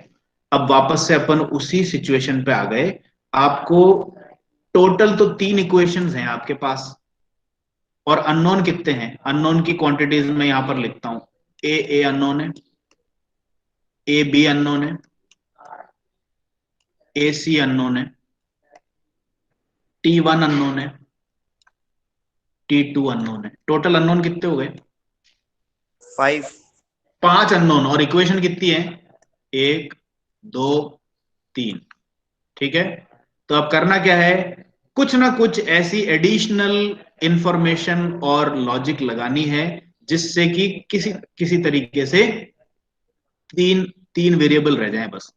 अब वापस से अपन उसी सिचुएशन पे आ गए। आपको टोटल तो 3 इक्वेशंस हैं आपके पास, और अननोन कितने हैं? अननोन की क्वांटिटीज में यहां पर लिखता हूं। ए अननोन है, ए बी अननोन है, ए सी अननोन है, T1 अननोन है, T2 अननोन है। टोटल अननोन कितने हो गए? 5. 5 अननोन, और इक्वेशन कितनी है? 1 2 3, ठीक है। तो अब करना क्या है, कुछ ना कुछ ऐसी एडिशनल इंफॉर्मेशन और लॉजिक लगानी है जिससे कि किसी किसी तरीके से तीन तीन वेरिएबल रह जाएं बस।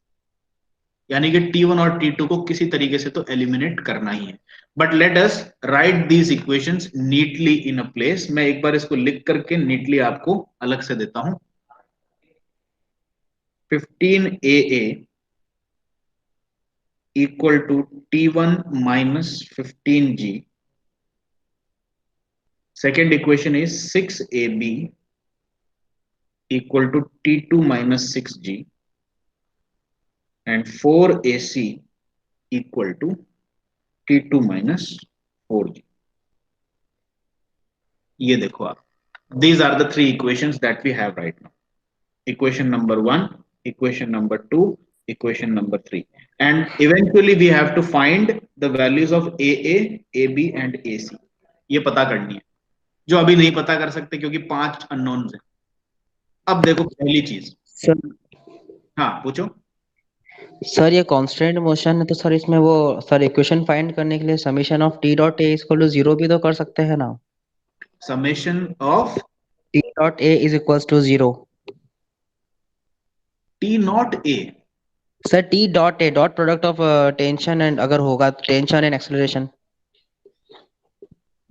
यानी कि T1 और T2 को किसी तरीके से तो एलिमिनेट करना ही है। But let us right these equations neatly in a place. मैं एक बार इसको लिख करके नीटली आपको अलग से देता हूं। 15AA equal to T1 minus 15G. Second equation is 6AB equal to T2 minus 6G, and 4AC equal to T2 minus 4G. ये देखो आप, these are the 3 equations that we have right now. Equation number 1, equation number 2, equation number 3, and eventually we have to find the values of AA, AB and AC. ये पता करनी है, जो अभी नहीं पता कर सकते क्योंकि 5 अननोन्स हैं। अब देखो पहली चीज, सर हाँ पूछो। सर ये कांस्टेंट मोशन है तो सर इसमें वो सर इक्वेशन फाइंड करने के लिए summation of T dot A equal to 0 भी तो कर सकते हैं ना। Summation of T dot A is equals to 0। T not A, sir T dot A dot product of tension and अगर होगा टेंशन एंड एक्सेलरेशन।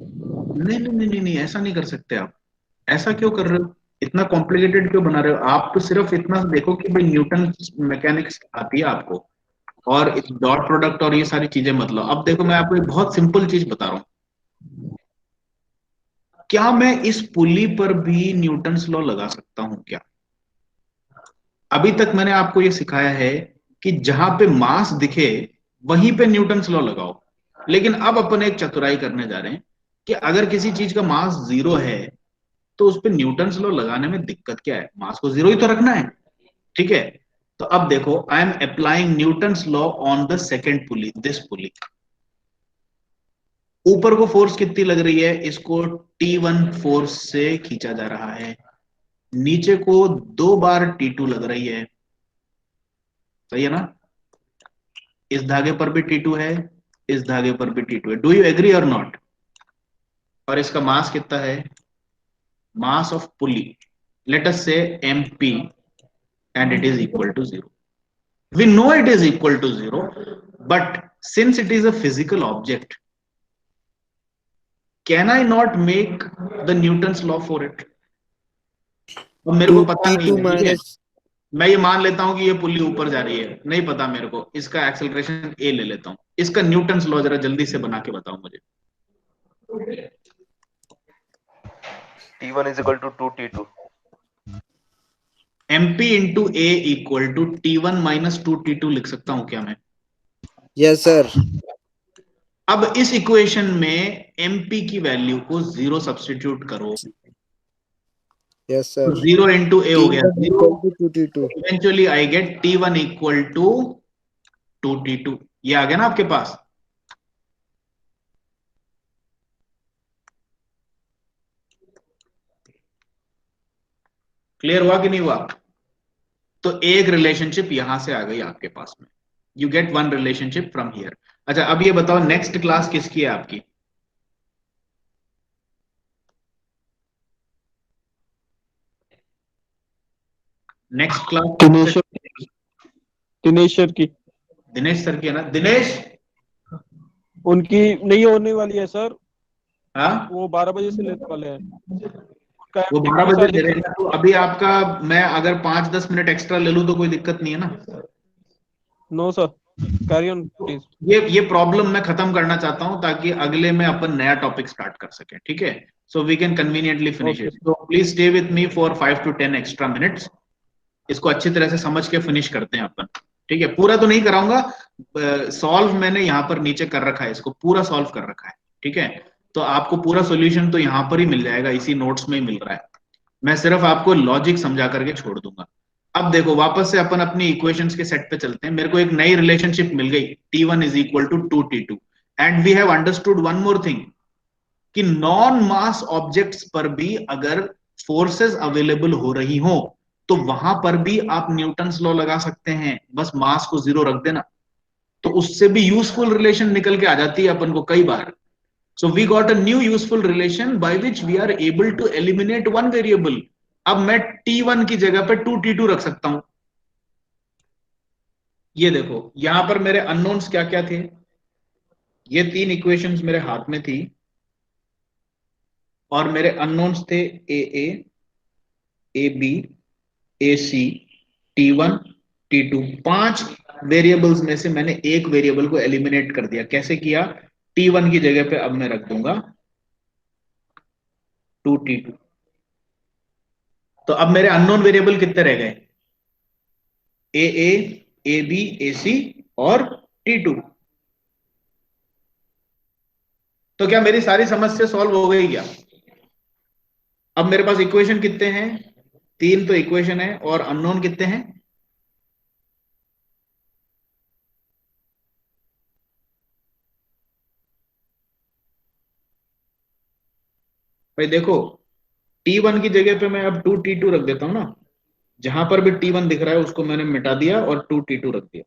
नहीं नहीं नहीं नहीं नहीं, ऐसा नहीं कर सकते आप। ऐसा क्यों कर रहे हो? इतना कॉम्प्लिकेटेड क्यों बना रहे हो? आप तो सिर्फ इतना देखो कि भाई न्यूटन मैकेनिक्स आती है आपको, और डॉट प्रोडक्ट और ये सारी चीजें मतलब। अब देखो मैं आपको एक बहुत सिंपल चीज बता रहा हूं। क्या मैं इस पुली पर भी न्यूटन्स लॉ लगा सकता हूं क्या? अभी तक मैंने आपको ये सिखाया है कि जहां पे मास दिखे वहीं पे न्यूटन्स लॉ लगाओ। लेकिन अब अपन एक चतुराई करने जा रहे हैं कि अगर किसी चीज का मास 0 है तो उस पे न्यूटन्स लॉ लगाने में दिक्कत क्या है? मास को 0 ही तो रखना है, ठीक है। तो अब देखो, I am applying Newton's law on the second pulley, this pulley. ऊपर को फोर्स कितनी लग रही है? इसको T1 फोर्स से खींचा जा रहा है। नीचे को 2 बार T2 लग रही है, सही है ना? इस धागे पर भी T2 है, इस धागे पर भी T2 है। डू यू एग्री और नॉट? और इसका मास कितना है? Mass of pulley, let us से MP, and it is equal to 0. We know it is equal to 0, but since it is a physical object, can I not make the Newton's law for it? तो मेरे को पता नहीं है, ठीक है? मैं ये मान लेता हूं कि ये पुल्ली ऊपर जा रही है, नहीं पता मेरे को, इसका एक्सेलरेशन A ले लेता हूं। इसका न्यूटन्स लॉ जरा जल्दी से बना के बताओ मुझे। T1 is equal to 2T2. MP into A equal to T1 minus 2T2 लिख सकता हूं क्या मैं? Yes, sir. अब इस इक्वेशन में MP की वैल्यू को 0 सब्स्टिट्यूट करो। Yes, sir. 0 इंटू A हो गया 0। Equal to 2T2. Eventually I get T1 equal to 2T2। ये आ गया ना आपके पास? क्लियर हुआ कि नहीं हुआ? तो एक रिलेशनशिप यहां से आ गई आपके पास में। You get one relationship from here. अच्छा अब ये बताओ नेक्स्ट क्लास किसकी है आपकी? नेक्स्ट क्लास दिनेश सर की। दिनेश सर की है ना? दिनेश उनकी नहीं होने वाली है सर, हाँ वो 12 बजे से लेने वाले हैं। वो 12 बजे दे रहे हैं, तो अभी आपका मैं अगर 5-10 मिनट एक्स्ट्रा ले लूं तो कोई दिक्कत नहीं है ना? No sir, carry on please. ये प्रॉब्लम मैं खत्म करना चाहता हूं ताकि अगले में अपन नया टॉपिक स्टार्ट कर सके, ठीक है? So we can conveniently finish it. So please stay with me for 5 to 10 extra minutes. इसको अच्छी तरह से समझ के फिनिश करते हैं अपन, ठीक है? पूरा तो नहीं कराऊंगा, सॉल्व मैंने यहाँ पर नीचे कर रखा है, इसको पूरा सॉल्व कर रखा है, ठीक है? तो आपको पूरा सॉल्यूशन तो यहाँ पर ही मिल जाएगा, इसी नोट्स में ही मिल रहा है। मैं सिर्फ आपको लॉजिक समझा करके छोड़ दूंगा। अब देखो वापस से अपन अपनी इक्वेशंस के सेट पे चलते हैं। मेरे को एक नई रिलेशनशिप मिल गई, T1 is equal to 2T2, and we have understood one more thing कि नॉन मास ऑब्जेक्ट्स पर भी अगर फोर्सेस अवेलेबल हो रही हो तो वहां पर भी आप न्यूटन्स लॉ लगा सकते हैं, बस मास को 0 रख देना, तो उससे भी यूजफुल रिलेशन निकल के आ जाती है अपन को कई बार। So we got a new useful relation by which we are able to eliminate one variable. अब मैं T1 की जगह पे 2T2 रख सकता हूं। ये देखो यहां पर मेरे अननोन्स क्या क्या थे, ये 3 इक्वेशंस मेरे हाथ में थी और मेरे अननोन्स थे AA, AB, AC, T1, T2। 5 variables में से मैंने एक वेरिएबल को एलिमिनेट कर दिया। कैसे किया? T1 की जगह पे अब मैं रख दूंगा 2T2। तो अब मेरे अननोन वेरिएबल कितने रह गए? AA, AB, AC और T2। तो क्या मेरी सारी समस्या सॉल्व हो गई क्या? अब मेरे पास इक्वेशन कितने हैं? 3 तो इक्वेशन है, और अननोन कितने हैं? भाई देखो, T1 की जगह पे मैं अब 2T2 रख देता हूं ना। जहां पर भी T1 दिख रहा है उसको मैंने मिटा दिया और 2T2 रख दिया।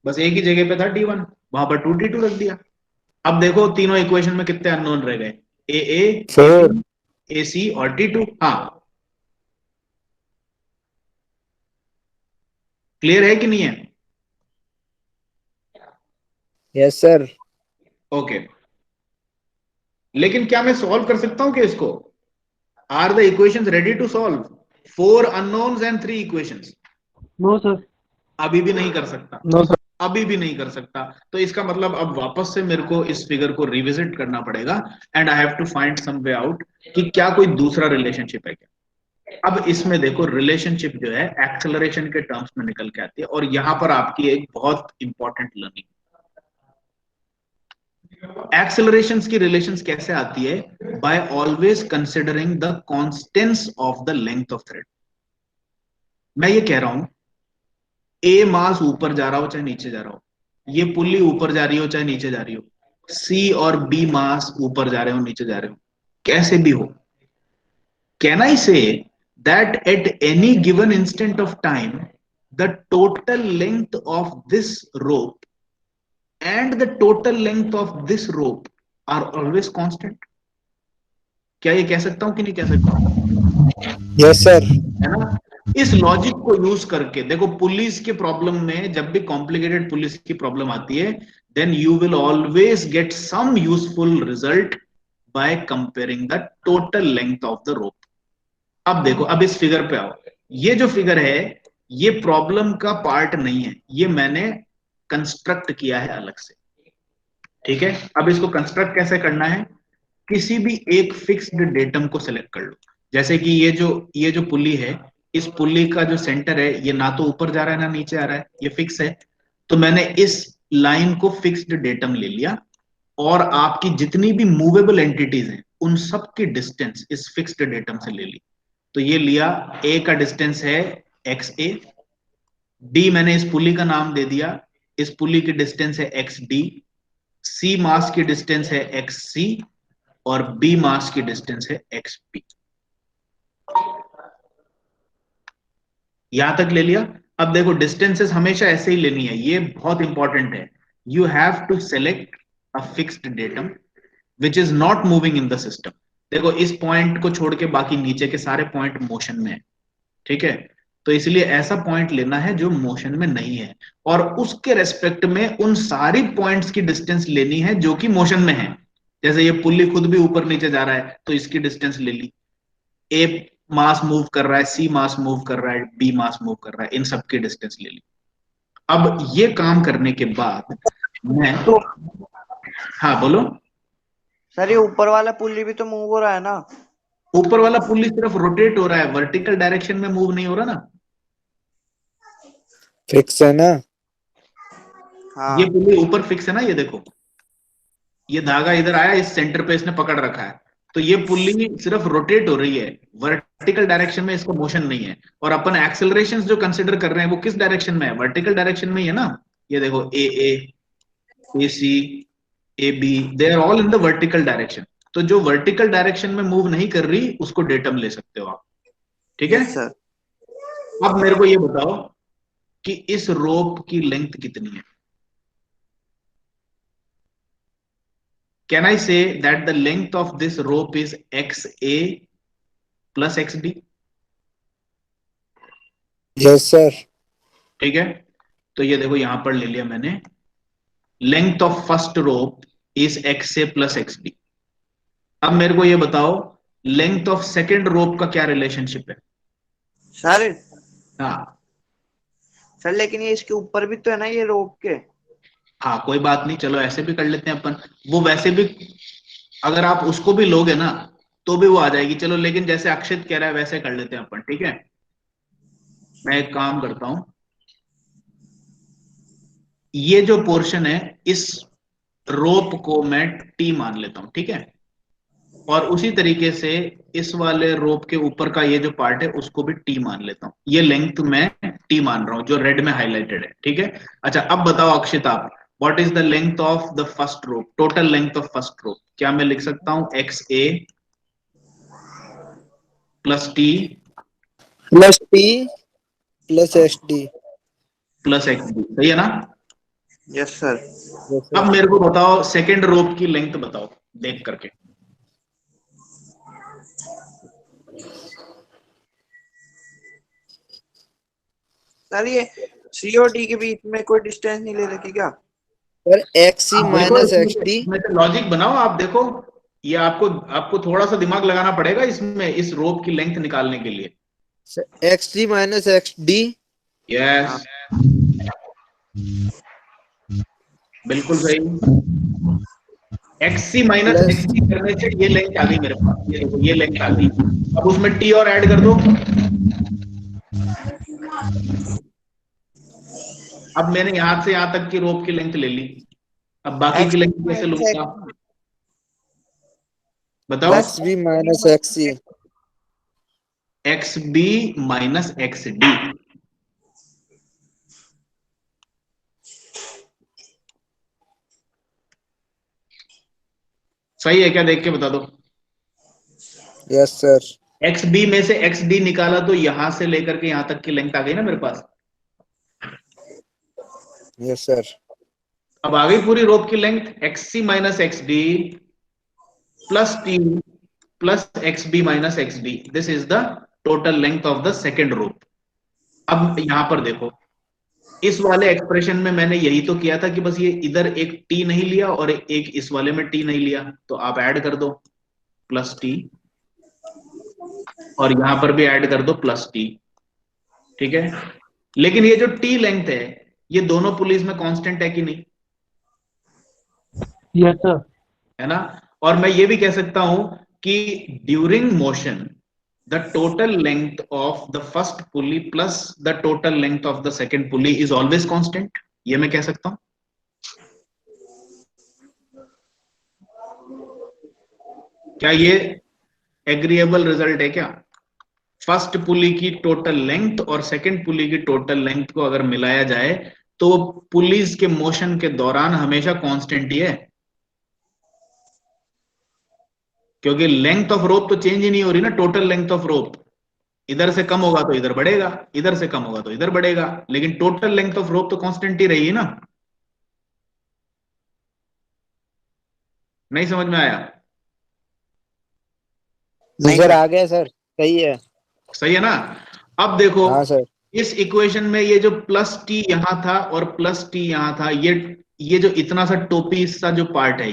बस एक ही जगह पे था T1, वहां पर 2T2 रख दिया। अब देखो तीनों इक्वेशन में कितने अननोन रह गए? AA, सर AC और T2। हाँ, क्लियर है कि नहीं है? Yes sir. ओके, लेकिन क्या मैं सॉल्व कर सकता हूं क्या इसको? Are the equations ready to solve? 4 unknowns and 3 equations. No sir. अभी भी नहीं कर सकता, नो सर। अभी भी नहीं कर सकता। तो इसका मतलब अब वापस से मेरे को इस फिगर को रिविजिट करना पड़ेगा, and I have to find some way out कि क्या कोई दूसरा रिलेशनशिप है क्या। अब इसमें देखो रिलेशनशिप जो है एक्सेलरेशन के टर्म्स में निकल के आती है, और यहां पर आपकी एक बहुत इंपॉर्टेंट लर्निंग, एक्सेलरेशंस की रिलेशंस कैसे आती है? By always considering the constants of the length of thread. मैं ये कह रहा हूं ए मास ऊपर जा रहा हो चाहे नीचे जा रहा हो, ये पुल्ली ऊपर जा रही हो चाहे नीचे जा रही हो, सी और बी मास ऊपर जा रहे हो नीचे जा रहे हो, कैसे भी हो, can I say that at any given instant of time the total length of this rope and the total length of this rope are always constant? क्या ये कह सकता हूं कि नहीं कह सकता हूं? Yes sir. है ना? इस लॉजिक को यूज करके देखो, पुलिस के प्रॉब्लम में जब भी कॉम्प्लिकेटेड पुलिस की प्रॉब्लम आती है, then you will always get some useful result by comparing the total length of the rope. अब देखो, अब इस फिगर पे आओ। ये जो फिगर है ये प्रॉब्लम का पार्ट नहीं है, ये मैंने कंस्ट्रक्ट किया है अलग से, ठीक है? अब इसको कंस्ट्रक्ट कैसे करना है? किसी भी एक फिक्स्ड डेटम को सिलेक्ट कर लो। जैसे कि ये जो पुल्ली है, इस पुल्ली का जो सेंटर है ये ना तो ऊपर जा रहा है ना नीचे आ रहा है, ये फिक्स है। तो मैंने इस लाइन को फिक्स्ड डेटम ले लिया, और आपकी जितनी भी मूवेबल एंटिटीज हैं उन सब की डिस्टेंस इस फिक्स्ड डेटम से ले ली। तो ये लिया, ए का डिस्टेंस है XA, डी मैंने इस पुल्ली का नाम दे दिया, इस पुल्ली की डिस्टेंस है XD, सी मास की डिस्टेंस है XC, और बी मास की डिस्टेंस है XB। यहां तक ले लिया। अब देखो डिस्टेंसेस हमेशा ऐसे ही लेनी है, ये बहुत इंपॉर्टेंट है। You have to select a fixed datum which is not moving in the system. देखो इस पॉइंट को छोड़ के बाकी नीचे के सारे पॉइंट मोशन में है, ठीक है? तो इसलिए ऐसा पॉइंट लेना है जो मोशन में नहीं है, और उसके रेस्पेक्ट में उन सारी पॉइंट्स की डिस्टेंस लेनी है जो कि मोशन में है। जैसे ये पुल्ली खुद भी ऊपर नीचे जा रहा है तो इसकी डिस्टेंस ले ली, ए मास मूव कर रहा है, सी मास मूव कर रहा है, बी मास मूव कर रहा है, इन सबकी डिस्टेंस ले ली। अब ये काम करने के बाद मैं, तो हाँ बोलो। सर ये ऊपर वाला पुल्ली भी तो मूव हो रहा है ना? ऊपर वाला पुल्ली सिर्फ रोटेट हो रहा है, वर्टिकल डायरेक्शन में मूव नहीं हो रहा ना। फिक्स है ना? हाँ ये पुल्ली ऊपर फिक्स है ना, ये देखो, ये धागा इधर आया, इस सेंटर पे इसने पकड़ रखा है, तो ये पुल्ली सिर्फ रोटेट हो रही है, वर्टिकल डायरेक्शन में इसका मोशन नहीं है। और अपन एक्सेलरेशंस जो कंसीडर कर रहे हैं वो किस डायरेक्शन में है, वर्टिकल डायरेक्शन में ही है ना। ये देखो A C A B, they are all in the vertical direction. तो जो वर्टिकल डायरेक्शन में मूव नहीं कर रही उसको डेटम ले सकते हो आप, ठीक है। Yes sir. अब मेरे को ये बताओ कि इस रोप की लेंथ कितनी है। Can I say that the length of this rope is XA plus XD? Yes sir. ठीक है, तो ये देखो यहां पर ले लिया मैंने, length of first rope is XA plus XD। अब मेरे को ये बताओ लेंथ ऑफ सेकेंड रोप का क्या रिलेशनशिप है। सर हाँ सर लेकिन ये इसके ऊपर भी तो है ना ये रोप के। हाँ, कोई बात नहीं, चलो ऐसे भी कर लेते हैं अपन। वो वैसे भी अगर आप उसको भी लोगे ना तो भी वो आ जाएगी, चलो। लेकिन जैसे अक्षित कह रहा है वैसे कर लेते हैं अपन, ठीक है। मैं एक काम करता हूं, ये जो पोर्शन है इस रोप को मैं टी मान लेता हूं, ठीक है। और उसी तरीके से इस वाले रोप के ऊपर का ये जो पार्ट है उसको भी टी मान लेता हूं। ये लेंथ मैं टी मान रहा हूं जो रेड में हाईलाइटेड है, ठीक है। अच्छा अब बताओ अक्षित आप, what is the length of the first rope, total length of first rope. क्या मैं लिख सकता हूं एक्स ए plus T plus S D plus X D, सही है ना। Yes sir. अब मेरे को बताओ सेकेंड रोप की लेंथ बताओ देख करके। सर ये सी और डी के बीच में कोई डिस्टेंस नहीं ले रखी क्या? Sir x c minus x D. Logic बनाओ आप, देखो ये आपको थोड़ा सा दिमाग लगाना पड़ेगा इसमें, इस रोप की लेंथ निकालने के लिए। X c minus x D. Yes बिल्कुल सही। X c minus x D करने से ये लेंथ आ गई मेरे पास, ये देखो ये लेंथ आ गई। अब उसमें टी और ऐड कर दो। अब मैंने यहां से यहां तक की रोप की लेंथ ले ली, अब बाकी की लेंथ कैसे लूंगा बताओ। X b minus x c. X b minus x D, सही है क्या, देख के बता दो। Yes sir. एक्स बी में से एक्स डी निकाला तो यहां से लेकर के यहां तक की लेंथ आ गई ना मेरे पास। Yes sir. अब आ गई पूरी रोप की length, x c minus x d plus T plus x b minus x d, this is the total length of the second rope. अब यहां पर देखो इस वाले एक्सप्रेशन में मैंने यही तो किया था कि बस ये इधर एक टी नहीं लिया और एक इस वाले में टी नहीं लिया, तो आप ऐड कर दो प्लस टी और यहां पर भी ऐड कर दो प्लस टी, ठीक है। लेकिन ये जो टी लेंथ है ये दोनों पुलिस में कांस्टेंट है कि नहीं, यस सर। है ना। और मैं ये भी कह सकता हूं कि during motion the total length of the first pulley plus the total length of the second pulley is always constant, ये मैं कह सकता हूं। क्या ये एग्रीएबल रिजल्ट है क्या। फर्स्ट पुली की टोटल लेंथ और सेकंड पुली की टोटल लेंथ को अगर मिलाया जाए तो पुलीज के मोशन के दौरान हमेशा कांस्टेंट ही है, क्योंकि लेंथ ऑफ रोप तो चेंज ही नहीं हो रही ना। टोटल लेंथ ऑफ रोप इधर से कम होगा तो इधर बढ़ेगा, इधर से कम होगा तो इधर बढ़ेगा, लेकिन टोटल लेंथ ऑफ रोप तो कांस्टेंट ही रही है ना। नहीं समझ में आया। सर आ गया सर, सही है। सही है ना। अब देखो हाँ सर। इस इक्वेशन में ये जो प्लस टी यहां था और प्लस टी यहां था, ये जो इतना सा टोपी सा जो पार्ट है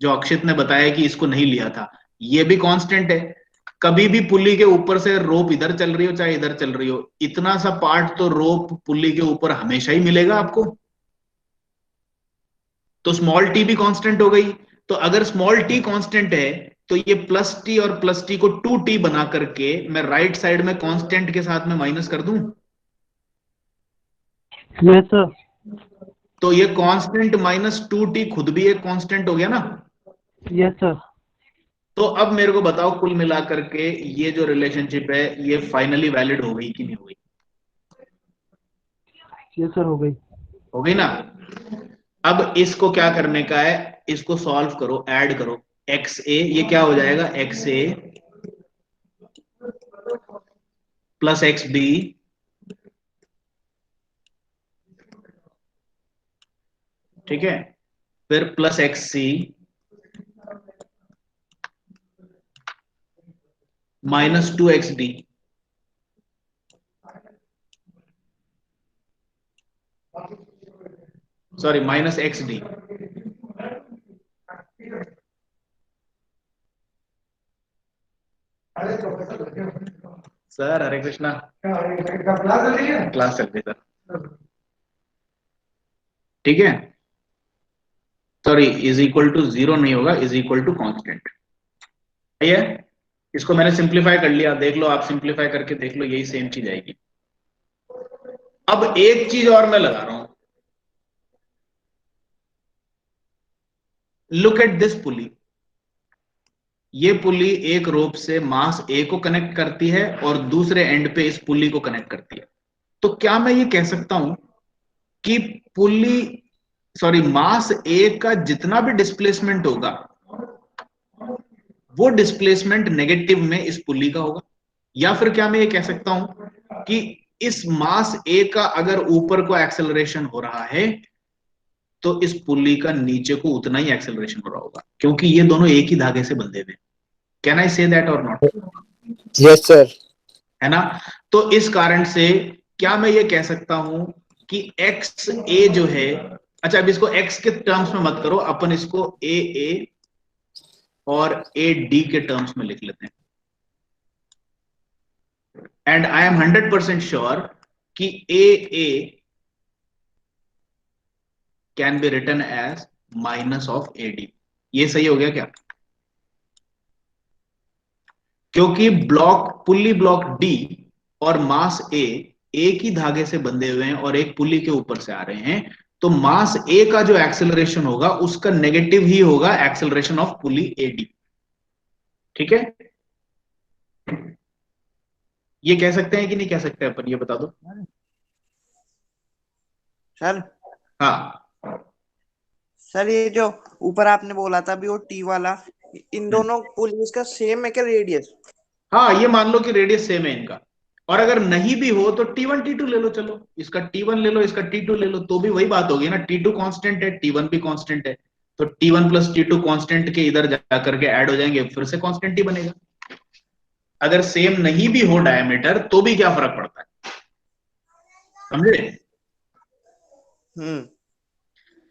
जो अक्षित ने बताया कि इसको नहीं लिया था, ये भी कांस्टेंट है। कभी भी पुल्ली के ऊपर से रोप इधर चल रही हो चाहे इधर चल रही हो, इतना सा पार्ट तो रोप पुल्ली के ऊपर हमेशा ही मिलेगा आपको। तो स्मॉल टी भी कांस्टेंट हो गई। तो अगर स्मॉल टी कांस्टेंट है तो ये प्लस टी और प्लस टी को 2t बना करके मैं राइट साइड में कांस्टेंट के साथ में माइनस कर दूं। Yes sir. तो ये कांस्टेंट माइनस 2t खुद भी एक कांस्टेंट हो गया ना। Yes sir. तो अब मेरे को बताओ कुल मिलाकर के ये जो रिलेशनशिप है ये फाइनली वैलिड हो गई कि नहीं हो गई? यस सर, हो गई। हो गई ना। अब इसको क्या करने का है, इसको सॉल्व करो, ऐड करो। एक्स ए, ये क्या हो जाएगा, एक्स ए प्लस एक्स बी ठीक है, फिर plus x c minus 2xd, sorry minus xd। Sir Hare Krishna, class चल रही सर। ठीक है, सॉरी इज इक्वल टू 0 नहीं होगा, इज इक्वल टू कांस्टेंट। है इसको मैंने सिंप्लीफाई कर लिया, देख लो आप, सिंप्लीफाई करके देख लो, यही सेम चीज आएगी। अब एक चीज और मैं लगा रहा हूं, लुक एट दिस पुली। ये पुली एक रोप से मास ए को कनेक्ट करती है और दूसरे एंड पे इस पुली को कनेक्ट करती है। तो क्या मैं ये कह सकता हूं कि पुली, सॉरी मास ए का जितना भी डिस्प्लेसमेंट होगा वो डिस्प्लेसमेंट नेगेटिव में इस पुली का होगा? या फिर क्या मैं ये कह सकता हूं कि इस मास ए का अगर ऊपर को एक्सेलरेशन हो रहा है तो इस पुली का नीचे को उतना ही एक्सेलरेशन हो रहा होगा, क्योंकि ये दोनों एक ही धागे से बंधे हुए। कैन आई से दैट और नॉट? Yes sir. है ना। तो इस कारण से क्या मैं ये कह सकता हूं कि एक्स ए जो है, अच्छा अब इसको एक्स के टर्म्स में मत करो, अपन इसको ए और ए डी के टर्म्स में लिख लेते हैं। एंड आई एम 100% श्योर कि a can be written as minus of a d. ये सही हो गया क्या? क्योंकि पुल्ली ब्लॉक डी और मास ए एक ही धागे से बंधे हुए हैं और एक पुल्ली के ऊपर से आ रहे हैं, तो मास ए का जो एक्सेलरेशन होगा उसका नेगेटिव ही होगा acceleration of pulley A D. ठीक है, ये कह सकते हैं कि नहीं कह सकते अपन, ये बता दो सर। हाँ सर ये जो ऊपर आपने बोला था अभी वो टी वाला, इन दोनों पुलिस का सेम है क्या रेडियस? हाँ, ये मान लो कि रेडियस सेम है इनका, और अगर नहीं भी हो तो T1 T2 ले लो, चलो इसका T1 ले लो इसका T2 ले लो, तो भी वही बात होगी ना, T2 कांस्टेंट है T1 भी कांस्टेंट है, तो T1 प्लस T2 कांस्टेंट के इधर जाकर के ऐड हो जाएंगे, फिर से कांस्टेंट ही बनेगा। अगर सेम नहीं भी हो डायमीटर तो भी क्या फर्क पड़ता है, समझे?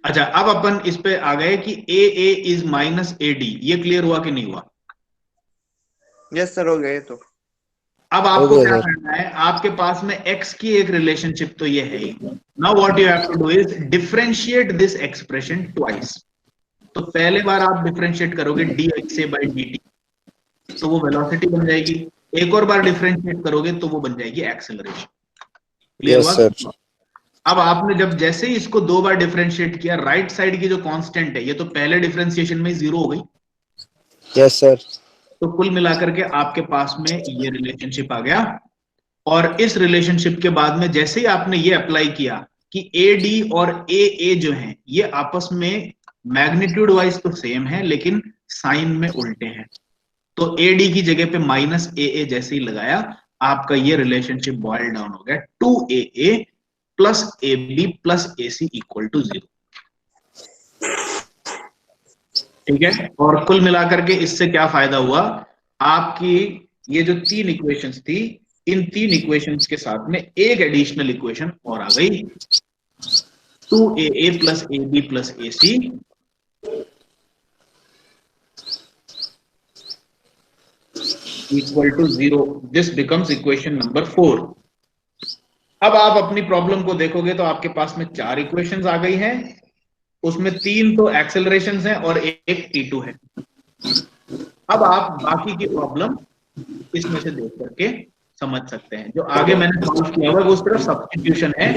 अच्छा अब अपन इस पे आ गए कि ए इज माइनस ए डी, ये क्लियर हुआ कि नहीं हुआ? यस सर, हो गए। तो अब आपको क्या करना है, आपके पास में x की एक रिलेशनशिप तो ये है ही। Now what you have to do is differentiate this expression twice. तो पहले बार आप डिफरेंशिएट करोगे dxa by dt, तो वो वेलोसिटी बन जाएगी। एक और बार डिफरेंशिएट करोगे तो वो बन जाएगी एक्सेलरेशन। क्लियर हुआ? अब आपने जब जैसे ही इसको दो बार डिफरेंशिएट किया, राइट साइड की जो कांस्टेंट है ये तो पहले डिफरेंशिएशन में 0 हो गई। Yes sir. तो कुल मिलाकर के आपके पास में ये रिलेशनशिप आ गया, और इस रिलेशनशिप के बाद में जैसे ही आपने ये अप्लाई किया कि ए डी और ए जो हैं ये आपस में मैग्नीट्यूड वाइज तो सेम है लेकिन साइन में उल्टे हैं, तो ए डी की जगह पे माइनस ए जैसे ही लगाया, आपका ये रिलेशनशिप बॉयल डाउन हो गया 2AA plus AB plus AC equal to 0। ठीक है, और कुल मिलाकर के इससे क्या फायदा हुआ, आपकी ये जो 3 इक्वेशंस थी, इन 3 इक्वेशंस के साथ में एक एडिशनल इक्वेशन और आ गई, 2AA plus AB plus AC equal to 0. This becomes equation number 4. अब आप अपनी प्रॉब्लम को देखोगे तो आपके पास में 4 इक्वेशंस आ गई हैं, उसमें 3 तो एक्सेलरेशंस हैं और एक T2 है. अब आप बाकी की प्रॉब्लम इसमें से देख करके समझ सकते हैं. जो आगे मैंने सॉल्व किया हुआ वो सिर्फ सब्स्टिट्यूशन है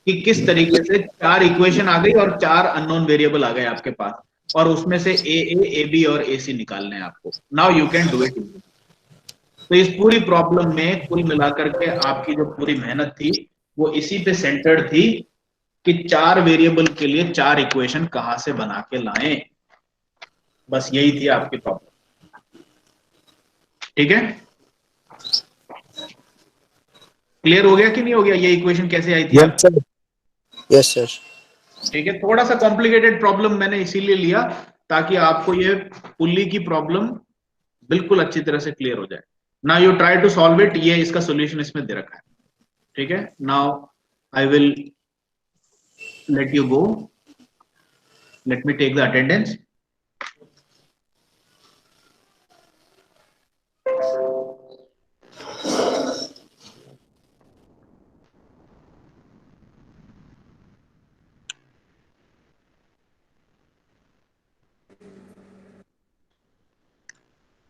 कि किस तरीके से 4 इक्वेशन आ गई और 4 अननोन वेरिएबल आ गए आपके पास, और उसमें से ए बी और ए सी निकालने हैं आपको. Now you can do it. तो इस पूरी प्रॉब्लम में कुल मिलाकर के आपकी जो पूरी मेहनत थी वो इसी पे सेंटर्ड थी कि 4 वेरिएबल के लिए 4 इक्वेशन कहां से बना के लाएं. बस यही थी आपकी प्रॉब्लम. ठीक है, क्लियर हो गया कि नहीं हो गया? ये इक्वेशन कैसे आई थी? Yes sir. Yes sir. ठीक है, थोड़ा सा कॉम्प्लिकेटेड प्रॉब्लम मैंने इसीलिए लिया ताकि आपको ये पुल्ली की प्रॉब्लम बिल्कुल अच्छी तरह से क्लियर हो जाए. Now you try to solve it. ये इसका सॉल्यूशन इसमें दे रखा है. ठीक है, now I will let you go. Let me take the attendance.